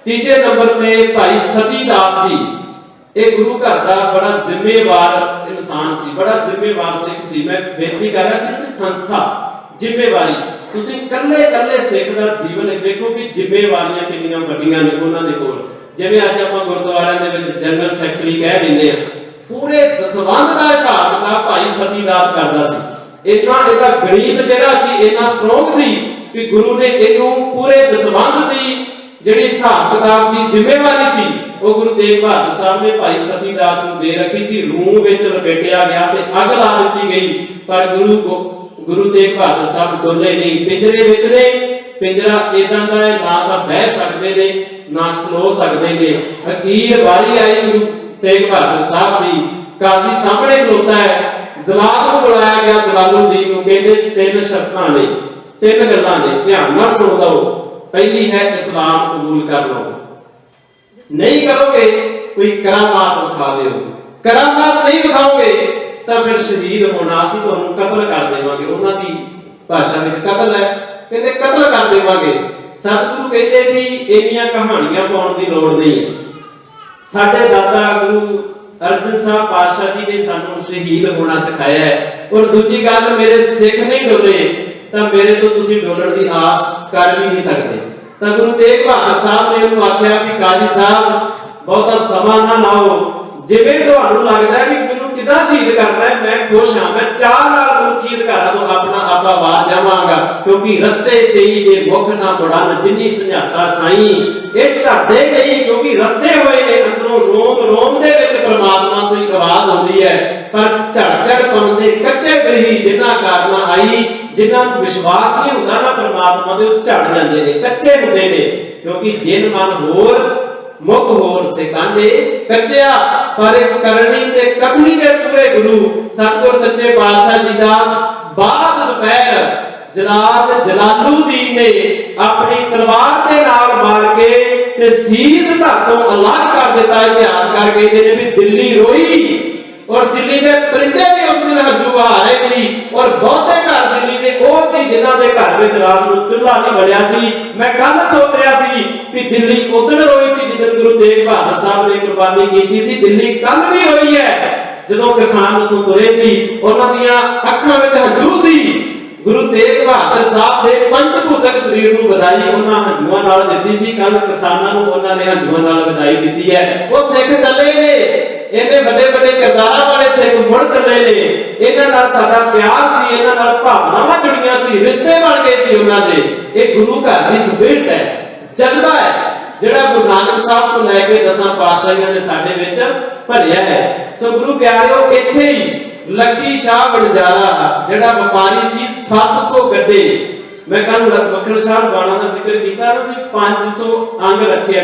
ਤੀਜੇ ਨੰਬਰ ਤੇ ਭਾਈ ਸਤੀ ਦਾਸ ਜੀ, ਇਹ ਗੁਰੂ ਘਰ ਦਾ ਬੜਾ ਜ਼ਿੰਮੇਵਾਰ ਇਨਸਾਨ ਸੀ, ਬੜਾ ਜ਼ਿੰਮੇਵਾਰ ਸਿੱਖ ਸੀ। ਮੈਂ ਬੇਨਤੀ ਕਰ ਰਿਹਾ ਸੀ ਕਿ ਸੰਸਥਾ ਜ਼ਿੰਮੇਵਾਰੀ, ਤੁਸੀਂ ਕੱਲੇ ਸਿੱਖ ਦਾ ਜੀਵਨ ਵੇਖੋ ਕਿ ਜ਼ਿੰਮੇਵਾਰੀਆਂ ਕਿੰਨੀਆਂ ਵੱਡੀਆਂ ਨੇ ਉਹਨਾਂ ਦੇ ਕੋਲ। ਜਿਵੇਂ ਅੱਜ ਆਪਾਂ ਗੁਰਦੁਆਰਿਆਂ ਦੇ ਵਿੱਚ ਜਨਰਲ ਸੈਕਟਰੀ ਕਹਿ ਦਿੰਦੇ ਆ, पूरे दसवंध का हिसाब किताब भाई सती दास करता सी। इतना इसका गणित जिहड़ा सी इतना स्ट्रोंग सी कि गुरु ने इनू पूरे दसवंध की जिहड़ी हिसाब किताब की जिम्मेवारी सी वो गुरु तेग बहादुर साहब ने भाई सती दास नूं दे रखी सी। रूह विच लपेटिया गया ते अग ला दी गई, पर गुरु तेग बहादुर साहब डोले नहीं, पिंजरे विच ने। पिंजरा इदां दा ना तां बह सकदे ने ना खलो सकदे ने। अखीर वारी आई गुरु तेग बहादुर साहब दी, काजी सामने खलोता है, जलाल को बुलाया गया। जलालुद्दीन को कहते तीन शर्तां ने, तीन गल्लां ने, ध्यान नाल सुन लो। पहली है इस्लाम कबूल कर लो, नहीं करोगे कोई करामात दिखा दिओ, करामात नहीं दिखाओगे तो फिर शहीद होना, असीं तुहानूं कतल कर देवांगे। उन्हां दी भाषा विच कतल है, कहते कतल कर देवांगे। सतगुरु कहते भी इन्नियां कहानियां पाउण दी लोड़ नहीं है। साडे दादा गुरु अर्जन साहब पातशाह जी ने सानू शहीद होना सिखाया है। और दूजी गल मेरे सिख नहीं डोले तो मेरे तो तुसी डोलण दी आस कर भी नहीं सकते। तो गुरु तेग बहादुर साहब ने उन्होंने आख्या कि काजी साहब बहुता समा ना लाओ, जिवें तुहानू लगदा है कि मैनू किदां शहीद करना है, मैं खुश हां, मैं चाह नाल मुर्शीद घरां तो अपना आपा बाहर जावांगा। क्योंकि रत्ते सही जे मुख ना बड़न जिन्नी समझाता साईं, ये झड़दे नहीं क्योंकि रत्ते हुए ने अंदरों रोम रोम दे विच परमात्मा दी आवाज आउंदी है। पर झड़झड़पन दे कच्चे गृही जिन्हां कारणा आई, जिन्हां नूं विश्वास नहीं हुंदा ना परमात्मा दे, झड़ जांदे ने, कच्चे हुंदे ने। क्योंकि जिन मन होर मुख होर सिकांडे कच्चिया, पर करनी ते कथनी दे पूरे गुरु सतगुर सच्चे पातशाह जी दा बाद दोपहर जनाब जलालुद्दीन ने अपनी तलवार के नाल मार के ते सीस धर तो अलग कर दिता। इतिहासकार कहते हैं भी दिल्ली रोई और दिल्ली के परिंदे भी उस दिन हंझू बहा रहे सी। और बहुते घर दिल्ली के वो सी जिन्हां दे घर विच रात नूं चुल्हा नहीं बलिया सी। मैं कल सोच रहा सी कि दिल्ली उदन रोई सी जिदन गुरु तेग बहादुर साहब ने कुर्बानी की सी, दिल्ली कल भी रोई है जदों किसान तो तुरे सी, उन्हां दियां अखां विच हंझू सी। गुरु तेग बहादुर साहब दे पंचभूतक शरीर नूं बधाई उन्हां हंझूआं नाल दित्ती सी। कल किसानां नूं उन्हां ने हंझूआं नाल बधाई दित्ती है। वो सिख चले ने इन्ने बड़े बड़े किरदारां वाले सिख मुड़ चले ने, इन्हां नाल साडा प्यार सी, इन्हां नाल भावनावां जुड़ियां सी, रिश्ते बन गए सी उन्हां दे। ये गुरु घर दी स्पिरिट है, जज्बा है, ਜਿਹੜਾ ਗੁਰੂ ਨਾਨਕ ਸਾਹਿਬ ਤੋਂ ਲੈ ਕੇ 10 ਪਾਤਸ਼ਾਹੀਆਂ ਨੇ ਸਾਡੇ ਵਿੱਚ ਭਰਿਆ ਹੈ। ਸੋ ਗੁਰੂ ਪਿਆਰਿਓ, ਇੱਥੇ ਹੀ ਲੱਕੀ ਸ਼ਾਹ ਵਣਜਾਰਾ ਜਿਹੜਾ ਵਪਾਰੀ ਸੀ, 700 ਗੱਡੇ, ਮੈਂ ਕੱਲ ਮੱਖਣ ਸ਼ਾਹ ਰਬਾਣਾ ਦਾ ਜ਼ਿਕਰ ਕੀਤਾ ਨਾ ਸੀ, 500 ਅੰਗ ਰੱਖਿਆ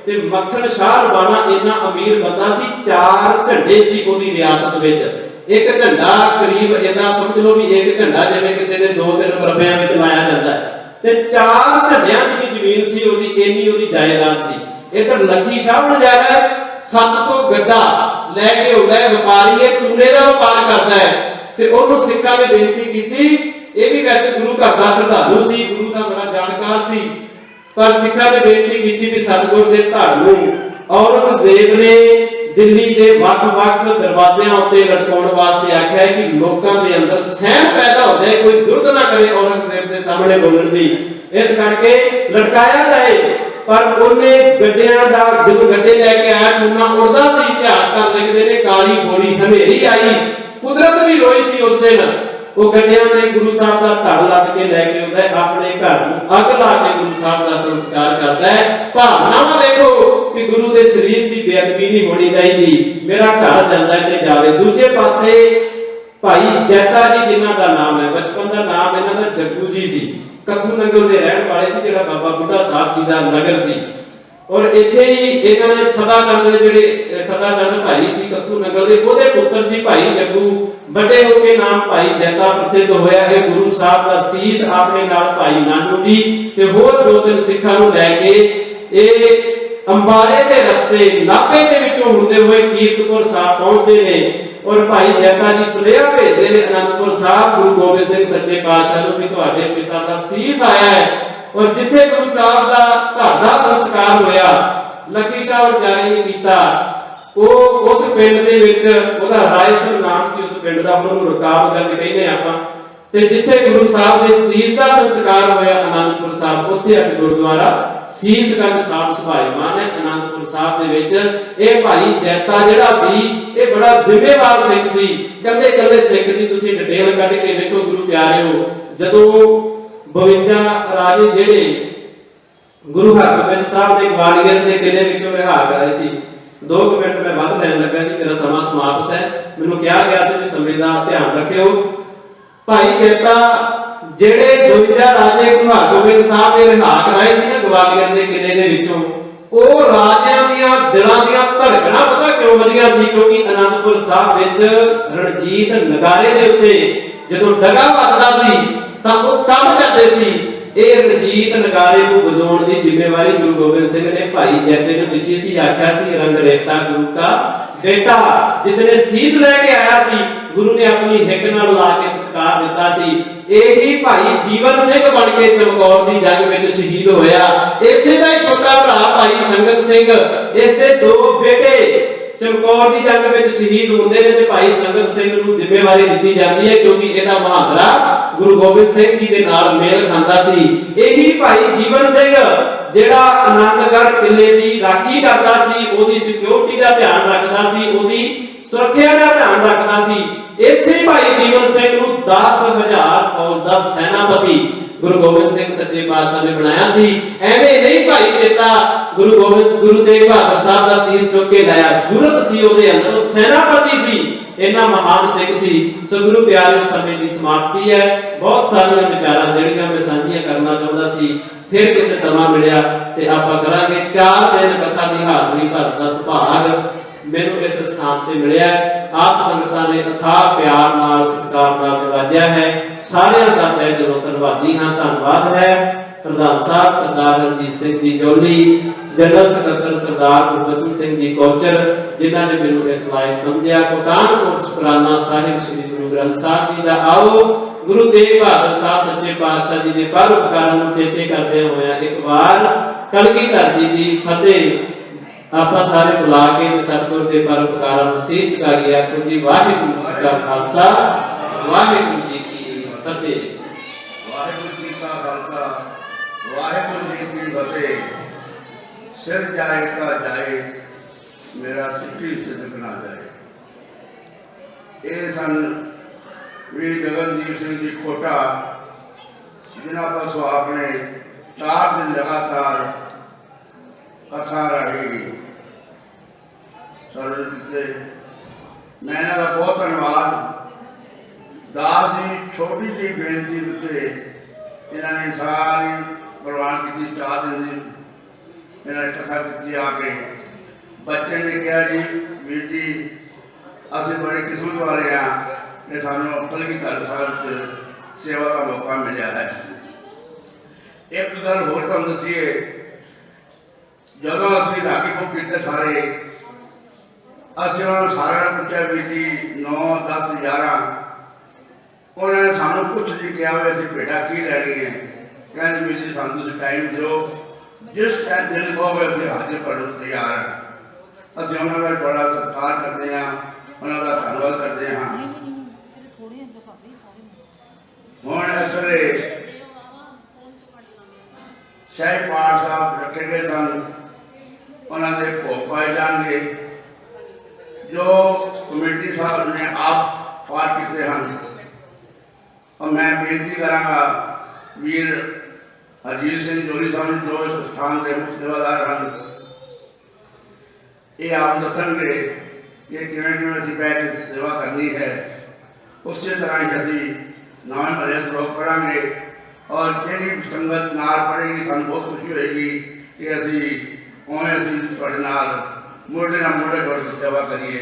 ਤੇ ਮੱਖਣ ਸ਼ਾਹ ਰਬਾਣਾ ਇੰਨਾ ਅਮੀਰ ਬੰਦਾ ਸੀ, 4 ਝੰਡੇ ਸੀ ਉਹਦੀ ਰਿਆਸਤ ਵਿੱਚ। ਇੱਕ ਝੰਡਾ ਕਰੀਬ ਇਦਾਂ ਸਮਝ ਲਓ ਵੀ ਇੱਕ ਝੰਡਾ ਜਿਵੇਂ ਕਿਸੇ ਦੇ 2-3 ਮਰਬਿਆਂ ਵਿੱਚ ਲਾਇਆ ਜਾਂਦਾ ਹੈ, ਤੇ 4 ਝੰਡਿਆਂ ਦੀ ਜ਼ਮੀਨ ਸੀ ਉਹਦੀ, ਇੰਨੀ ਉਹਦੀ ਜਾਇਦਾਦ ਸੀ। ਇਧਰ ਲੱਕੀ ਸ਼ਾਹ ਵਣਜਾਰਾ 700 ਗੱਡਾ ਲੈ ਕੇ ਆਉਂਦਾ ਹੈ, ਵਪਾਰੀ ਹੈ, ਚੂਨੇ ਦਾ ਵਪਾਰ ਕਰਦਾ ਹੈ, ਤੇ ਉਹਨੂੰ ਸਿੱਖਾਂ ਨੇ ਬੇਨਤੀ ਕੀਤੀ। ਇਹ ਵੀ ਵੈਸੇ ਗੁਰੂ ਘਰ ਦਾ ਸ਼ਰਧਾਲੂ ਸੀ, ਗੁਰੂ ਦਾ ਬੜਾ ਜਾਣਕਾਰ ਸੀ, ਪਰ ਸਿੱਖਾਂ ਨੇ ਬੇਨਤੀ ਕੀਤੀ ਵੀ ਸਤਿਗੁਰ ਦੇ ਧੜ ਨੂੰ ਔਰੰਗਜ਼ੇਬ ਨੇ ਦਿੱਲੀ ਦੇ ਵੱਖ-ਵੱਖ ਦਰਵਾਜ਼ਿਆਂ ਉੱਤੇ ਲਟਕਾਉਣ ਵਾਸਤੇ ਆਖਿਆ ਹੈ ਕਿ ਲੋਕਾਂ ਦੇ ਅੰਦਰ ਸਹਿਮ ਪੈਦਾ ਹੋ ਜਾਏ, ਕੋਈ ਜ਼ਰੂਰਤ ਨਾ ਕਰੇ ਔਰੰਗਜ਼ੇਬ ਦੇ ਸਾਹਮਣੇ ਬੋਲਣ ਦੀ, ਇਸ ਕਰਕੇ ਲਟਕਾਇਆ ਜਾਏ। ਪਰ ਉਹਨੇ ਗੱਡਿਆਂ ਦਾ, ਜਦੋਂ ਗੱਡੇ ਲੈ ਕੇ ਆਇਆ, ਚੂਨਾ ਉੜਦਾ ਸੀ। ਇਤਿਹਾਸਕਾਰ ਲਿਖਦੇ ਨੇ ਕਾਲੀ ਗੋਲੀ ਹਨੇਰੀ ਆਈ, ਕੁਦਰਤ ਵੀ ਰੋਈ ਸੀ ਉਸ ਦਿਨ। ਉਹ ਗੱਡਿਆਂ ਤੇ ਗੁਰੂ ਸਾਹਿਬ ਦਾ ਧੜ ਲੱਦ ਕੇ ਲੈ ਕੇ ਆਉਂਦਾ ਹੈ, ਆਪਣੇ ਘਰ ਨੂੰ ਅੱਗ ਲਾ ਕੇ ਗੁਰੂ ਸਾਹਿਬ ਦਾ ਸੰਸਕਾਰ ਕਰਦਾ ਹੈ। ਭਾਵਨਾਵਾਂ ਦੇਖੋ ਕਿ ਗੁਰੂ ਦੇ ਸਰੀਰ ਦੀ ਬੇਅਦਬੀ ਨਹੀਂ ਹੋਣੀ ਚਾਹੀਦੀ, ਮੇਰਾ ਘਰ ਜਾਂਦਾ ਹੈ ਤੇ ਜਾਵੇ। ਦੂਜੇ ਪਾਸੇ ਭਾਈ ਜੈਤਾ ਜੀ, ਜਿਨ੍ਹਾਂ ਦਾ ਨਾਮ ਹੈ, ਬਚਪਨ ਦਾ ਨਾਮ ਇਹਨਾਂ ਦਾ ਜੱਗੂ ਜੀ ਸੀ, ਕੱਥੂ ਨਗਰ ਦੇ ਰਹਿਣ ਵਾਲੇ ਸੀ, ਜਿਹੜਾ ਬਾਬਾ ਬੁੱਢਾ ਸਾਹਿਬ ਜੀ ਦਾ ਨਗਰ ਸੀ। ਔਰ ਇੱਥੇ ਹੀ ਇਹਨਾਂ ਨੇ ਸਦਾ ਚੰਦ ਦੇ, ਜਿਹੜੇ ਸਦਾ ਚੰਦ ਭਾਈ ਸੀ ਕੱਥੂ ਨਗਰ ਦੇ, ਉਹਦੇ ਪੁੱਤਰ ਸੀ ਭਾਈ ਜੱਗੂ। ਵੱਡੇ ਹੋ ਕੇ ਨਾਮ ਭਾਈ ਜੈਤਾ ਪ੍ਰਸਿੱਧ ਹੋਇਆ। ਇਹ ਗੁਰੂ ਸਾਹਿਬ ਦਾ ਸੀਸ ਆਪਣੇ ਨਾਲ ਭਾਈ ਨਾਨੂ ਜੀ ਤੇ ਹੋਰ 2-3 ਸਿੱਖਾਂ ਨੂੰ ਲੈ ਕੇ ਇਹ ਅੰਬਾਲੇ ਦੇ ਰਸਤੇ ਨਾਭੇ ਦੇ ਵਿੱਚੋਂ ਹੁੰਦੇ ਹੋਏ ਕੀਰਤਪੁਰ ਸਾਹਿਬ ਪਹੁੰਚਦੇ ਨੇ। ਔਰ ਭਾਈ ਜੈਤਾ ਜੀ ਸੁਨੇਹਾ ਭੇਜਦੇ ਨੇ ਅਨੰਦਪੁਰ ਸਾਹਿਬ ਗੁਰੂ ਗੋਬਿੰਦ ਸਿੰਘ ਸੱਚੇ ਪਾਤਸ਼ਾਹ ਨੂੰ ਵੀ ਤੁਹਾਡੇ ਪਿਤਾ ਦਾ ਸੀਸ ਆਇਆ ਹੈ। ਔਰ ਜਿੱਥੇ ਗੁਰੂ ਸਾਹਿਬ ਦਾ ਧੜ ਦਾ ਸੰਸਕਾਰ ਹੋਇਆ, ਲੱਕੀ ਸ਼ਾਹ ਵਣਜਾਰੇ ਨੇ ਕੀਤਾ, ਉਹ ਉਸ ਪਿੰਡ ਦੇ ਵਿੱਚ, ਉਹਦਾ ਰਾਏਸਰ ਨਾਮ ਸੀ ਉਸ ਪਿੰਡ ਦਾ, ਉਹਨੂੰ ਰਕਾਬਗੰਜ ਕਹਿੰਦੇ ਆਪਾਂ। ਤੇ ਜਿੱਥੇ ਗੁਰੂ ਸਾਹਿਬ ਦੇ ਸੀਸ ਦਾ ਸੰਸਕਾਰ ਹੋਇਆ ਅਨੰਦਪੁਰ ਸਾਹਿਬ, ਉੱਥੇ ਅੱਜ ਗੁਰਦੁਆਰਾ ਸੀਸਗੰਜ ਸਾਹਿਬ ਸੁਭਾਈਮਾਨ ਹੈ ਅਨੰਦਪੁਰ ਸਾਹਿਬ ਦੇ ਵਿੱਚ। ਇਹ ਭਾਈ ਜੈਤਾ ਜਿਹੜਾ ਸੀ, ਇਹ ਬੜਾ ਜ਼ਿੰਮੇਵਾਰ ਸਿੱਖ ਸੀ। ਕੱਲੇ ਸਿੱਖ ਦੀ ਤੁਸੀਂ ਡਿਟੇਲ ਕੱਢ ਕੇ ਵੇਖੋ ਗੁਰੂ ਪਿਆਰਿਓ। ਜਦੋਂ 52 ਰਾਜੇ ਜਿਹੜੇ ਗੁਰੂ ਹਰਗੋਬਿੰਦ ਸਾਹਿਬ ਦੇ ਗਵਾਲੀਅਰ ਦੇ ਕਿਲੇ ਵਿੱਚੋਂ ਰਿਹਾ ਕਰਾਏ ਸੀ, 2 ਮਿੰਟ ਮੈਂ ਵੱਧ ਲੈਣ ਲੱਗਾ ਜੀ, ਮੇਰਾ ਸਮਾਂ ਸਮਾਪਤ ਹੈ। ਮੈਨੂੰ ਕਿਹਾ ਗਿਆ ਸੀ ਵੀ ਸਮੇਂ ਦਾ ਧਿਆਨ ਰੱਖਿਓ। ਭਾਈ ਜੈਤਾ ਜਿਹੜੇ 52 ਰਾਜੇ ਗੁਰੂ ਹਰਗੋਬਿੰਦ ਸਾਹਿਬ ਨੇ ਰਿਹਾ ਕਰਾਏ ਸੀ ਨਾ ਗਵਾਲੀਅਰ ਦੇ ਕਿਲੇ ਦੇ ਵਿੱਚੋਂ, ਉਹ ਰਾਜਿਆਂ ਦੀਆਂ ਦਿਲਾਂ ਦੀਆਂ ਧੜਕਣਾਂ ਪਤਾ ਕਿਉਂ ਵਧੀਆਂ ਸੀ? ਕਿਉਂਕਿ ਅਨੰਦਪੁਰ ਸਾਹਿਬ ਵਿੱਚ ਰਣਜੀਤ ਨਗਾਰੇ ਦੇ ਉੱਤੇ ਜਦੋਂ ਡਗਾ ਵੱਜਦਾ ਸੀ ਤਾਂ ਉਹ ਕੰਮ ਕਰਦੇ ਸੀ। ਇਹ ਰਣਜੀਤ ਨਗਾਰੇ ਨੂੰ ਵਜਾਉਣ ਦੀ ਜ਼ਿੰਮੇਵਾਰੀ ਗੁਰੂ ਗੋਬਿੰਦ ਸਿੰਘ ਨੇ ਭਾਈ ਜੈਤੇ ਨੂੰ ਦਿੱਤੀ ਸੀ। ਆਖਿਆ ਸੀ ਰੰਗ ਰੇਤਾ ਗੁਰੂ ਕਾ ਬੇਟਾ। ਜਿਤਨੇ ਸੀਸ ਲੈ ਕੇ ਆਇਆ ਸੀ, ਗੁਰੂ ਨੇ ਆਪਣੀ ਹਿੱਕ ਨਾਲ ਲਾ ਕੇ ਸਤਿਕਾਰ ਦਿੱਤਾ ਸੀ। ਇਹੀ ਭਾਈ ਜੀਵਨ ਸਿੰਘ ਬਣ ਕੇ ਚਮਕੌਰ ਦੀ ਜੰਗ ਵਿੱਚ ਸ਼ਹੀਦ ਹੋਇਆ। ਇਸੇ ਦਾ ਹੀ ਛੋਟਾ ਭਰਾ ਭਾਈ ਸੰਗਤ ਸਿੰਘ, ਇਸ ਦੇ 2 ਬੇਟੇ ਚਮਕੌਰ ਦੀ ਜੰਗ ਵਿੱਚ ਸ਼ਹੀਦ ਹੁੰਦੇ ਨੇ ਤੇ ਭਾਈ ਸੰਗਤ ਸਿੰਘ ਨੂੰ ਜ਼ਿੰਮੇਵਾਰੀ ਦਿੱਤੀ ਜਾਂਦੀ ਹੈ, ਕਿਉਂਕਿ ਇਹਦਾ ਮਹਾਂਦਰਾ ਗੁਰੂ ਗੋਬਿੰਦ ਸਿੰਘ ਜੀ ਦੇ ਨਾਲ ਮੇਲ ਖਾਂਦਾ ਸੀ। ਇਹੀ ਭਾਈ ਜੀਵਨ ਸਿੰਘ ਜਿਹੜਾ ਆਨੰਦਗੜ੍ਹ ਕਿਲੇ ਦੀ ਰਾਖੀ ਕਰਦਾ ਸੀ, ਉਹਦੀ ਸਿਕਿਉਰਿਟੀ ਦਾ ਧਿਆਨ ਰੱਖਦਾ ਸੀ, ਉਹਦੀ ਸੁਰੱਖਿਆ ਦਾ ਧਿਆਨ ਰੱਖਦਾ ਸੀ। ਇਸੇ ਭਾਈ ਜੀਵਨ ਸਿੰਘ ਨੂੰ 10,000 ਫੌਜ ਦਾ ਸੈਨਾਪਤੀ ਗੁਰੂ ਗੋਬਿੰਦ ਸਿੰਘ ਸੱਚੇ ਪਾਤਸ਼ਾਹ ਨੇ ਬਣਾਇਆ ਸੀ। ਐਵੇਂ ਨਹੀਂ ਭਾਈ ਜੈਤਾ ਗੁਰੂ ਤੇਗ ਬਹਾਦਰ ਸਾਹਿਬ ਦਾ ਸੀਸ ਚੁੱਕ ਕੇ ਲਾਇਆ, ਜੁਰਤ ਸੀ ਉਹਦੇ ਅੰਦਰ, ਉਹ ਸੈਨਾਪਤੀ ਸੀ, ਇੰਨਾ ਮਹਾਨ ਸਿੱਖ ਸੀ। ਸੋ ਗੁਰੂ ਪਿਆਰਿਓ, ਸਮੇਂ ਦੀ ਸਮਾਪਤੀ ਹੈ। ਬਹੁਤ ਸਾਰੀਆਂ ਵਿਚਾਰਾਂ ਜਿਹੜੀਆਂ ਮੈਂ ਸਾਂਝੀਆਂ ਕਰਨਾ ਚਾਹੁੰਦਾ ਸੀ, ਫਿਰ ਕਿਤੇ ਸਮਾਂ ਮਿਲਿਆ ਤੇ ਆਪਾਂ ਕਰਾਂਗੇ। 4 ਦਿਨ ਕਥਾ ਦੀ ਹਾਜ਼ਰੀ ਭਰਨ ਦਾ ਸੁਭਾਗ ਮੈਨੂੰ ਇਸ ਸਥਾਨ ਤੇ ਮਿਲਿਆ। ਆਪ ਸੰਗਤਾਂ ਨੇ ਅਥਾਹ ਪਿਆਰ ਨਾਲ ਸਤਿਕਾਰ ਨਾਲ ਨਿਵਾਜਿਆ ਹੈ। ਸਾਰਿਆਂ ਦਾ ਤਹਿ ਦਿਲੋਂ ਧੰਨਵਾਦੀ ਹਾਂ। ਧੰਨਵਾਦ ਹੈ ਪ੍ਰਧਾਨ ਸਾਹਿਬ ਸਰਦਾਰ ਰਣਜੀਤ ਸਿੰਘ ਜੀ ਜੋਲੀ, ਜਨਰਲ ਸਕੱਤਰ ਸਰਦਾਰ ਗੁਰਬਚਨ ਸਿੰਘ ਜੀ ਕੋਚਰ, ਜਿਨ੍ਹਾਂ ਨੇ ਮੈਨੂੰ ਇਸ ਲਾਇਕ ਸਮਝਿਆ। ਕੋਟਾਨਕੋਟ ਸ਼ੁਕਰਾਨਾ ਸਾਹਿਬ ਸ੍ਰੀ ਗੁਰੂ ਗ੍ਰੰਥ ਸਾਹਿਬ ਜੀ ਦਾ। ਆਓ ਗੁਰੂ ਤੇਗ ਬਹਾਦਰ ਸਾਹਿਬ ਸੱਚੇ ਪਾਤਸ਼ਾਹ ਜੀ ਦੇ ਪਰਉਪਕਾਰਾਂ ਨੂੰ ਚੇਤੇ ਕਰਦੇ ਹੋਇਆ ਇੱਕ ਵਾਰ ਕਲਗੀਧਰ ਜੀ ਦੀ ਫਤਿਹ ਆਪਾਂ ਸਾਰੇ ਬੁਲਾ ਕੇ ਤੇ ਸਤਿਗੁਰ ਦੇ ਪਰਉਪਕਾਰਾਂ ਨੂੰ ਸੀਸ ਝੁਕਾਈਏ। ਆਖੋ ਜੀ ਵਾਹਿਗੁਰੂ ਜੀ ਕਾ ਖਾਲਸਾ, ਵਾਹਿਗੁਰੂ ਜੀ ਕੀ ਫਤਿਹ। ਵਾਹਿਗੁਰੂ ਜੀ ਕਾ ਖਾਲਸਾ, ਵਾਹਿਗੁਰੂ ਜੀ ਕੀ ਫਤਿਹ। ਸਿਰ ਜਾਏ ਤਾਂ ਜਾਏ, मेरा सिक्खी सिद्ध बना जाए। ये सन वीर गगनदीप सिंह जी कोटा, जिन्हों पर सुहाग ने 4 दिन लगातार कथा रही सरल किते। मैं इन्हां दा बहुत धन्यवाद। दास जी छोटी जी बेनती उत्ते इन्होंने सारी प्रवान की 4 दिन की इन्होंने कथा की आके। बच्चे ने कहा जी वीर जी असीं बड़े किस्मत वाले हाँ कि सानू कलगीधर साहिब सेवा का मौका मिला है। एक गल होर तुहानूं दसीए, जदों असीं रागी बुक कीते सारे, असीं उन्होंने सारिਆਂ ਨੂੰ पूछा वीर जी 9, 10, 11 उन्होंने सानू कुछ नहीं कहा भी असीं भेड़ा की लैनी है। कहते वीर जी सानू तुसीं टाइम दिओ, जिस टाइम दिन कहोगे असीं हाजिर करने को तैयार हैं। असीं उन्होंने बड़ा सत्कार करते हैं, उन्होंने धन्यवाद करते हैं। हुण इस वेले शाही पाठ साहब रखे गए सन, उन्होंने भोग पाए जाएंगे जो कमेटी साहब ने आप पाठ किए हैं। और मैं बेनती करांगा वीर हरजीत सिंह जोली साहब जो इस स्थान के मुख्य सेवादार हैं, ये आप दसणगे कि किवें किवें असीं बैठ के सेवा करनी है। उस तरह ही असीं नवे भले श्लोक पढ़ांगे और जिहड़ी संगत नाल पढ़ेगी सानूं बहुत खुशी होएगी कि असीं उवें असीं तुहाडे नाल मोढे नाल मोढे जोड़ के सेवा करिए।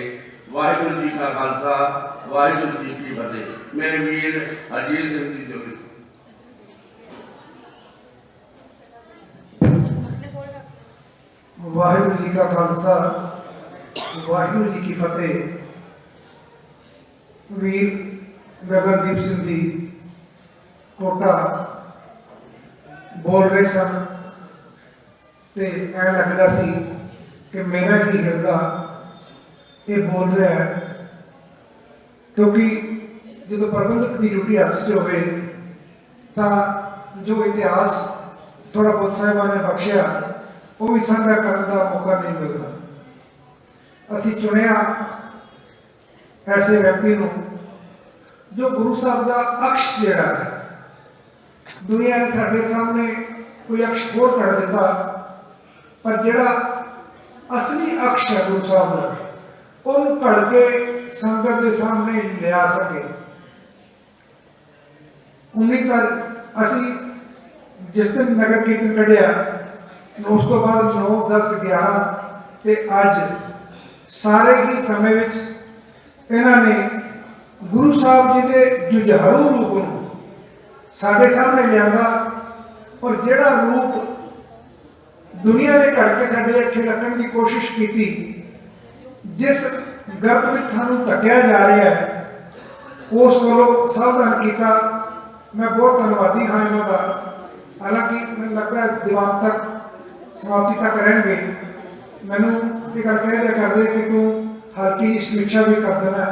वाहिगुरू जी का खालसा, वाहिगुरू जी की फतेह। मेरे वीर हरजीत सिंह जी जोली। वाहिगुरू जी का खालसा, वाहिगुरू जी की फतेह। वीर गगनदीप सिंह जी कोटा बोल रहे सन ते ऐ लगता सी कि मेरा ही हिरदा ये बोल रहा है, क्योंकि जो प्रबंधक की ड्यूटी हाथ से होवे तां जो इतिहास थोड़ा बहुत साहिबा ने बख्शिया वो भी साझा करने का मौका नहीं मिलता। असी चुनिया ऐसे व्यक्ति को जो गुरु साहब का अक्ष जिहड़ा है, दुनिया ने साडे सामने कोई अक्ष खोल कर दिता, पर जिहड़ा असली अक्ष है गुरु साहब का उन कड़ के संगत के सामने लिया सके। उन्नी तारीख असी जिस दिन नगर कीर्तन कढ़िया, उस तो बाद 9, 10, 11 ते अज सारे ही समय विच इन्होंने गुरु साहब जी के जुझारू रूप को साढ़े सामने लिया और जिहड़ा रूप दुनिया ने घड़ के साढ़े अखे रखने की कोशिश की, जिस गर्त में सानू धक्या जा रहा है उस वालों सावधान किया। मैं बहुत धन्यवादी हाँ इन्हों का। हालांकि मैंने लगता है दीवान तक समाप्ति तक रहेंगे। मैनू ये गल कह दिया कर दे कि तू हल्की समीक्षा भी कर देना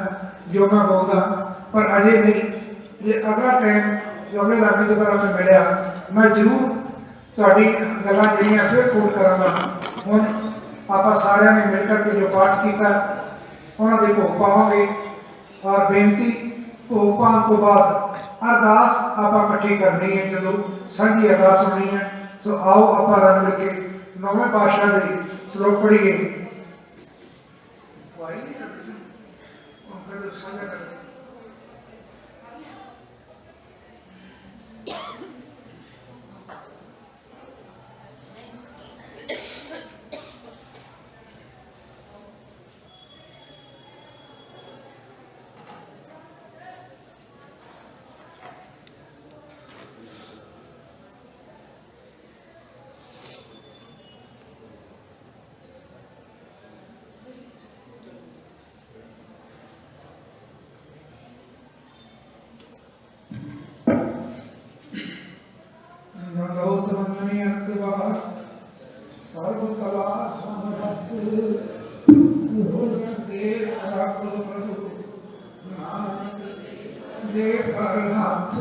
जो मैं बोलता, पर अजे नहीं। जे अगला टाइम जो अगले रागी दोबारा मैं मिलिया, मैं जरूर तुहाडी गल्लां जिहड़ियां फिर कोट करांगा। हुण आपां सारिਆਂ ने मिल करके जो पाठ किया उन्होंने भोग पावांगे और बेनती भोग पाने तो बाद अरदास आपां इकट्ठी करनी है, जो साझी अरदास होनी है। सो आओ आपां रल मिल के नौवें पातशाह दे श्लोक पढ़िए। सर्व कला समरथ प्रभु नानक दे कर हाथ।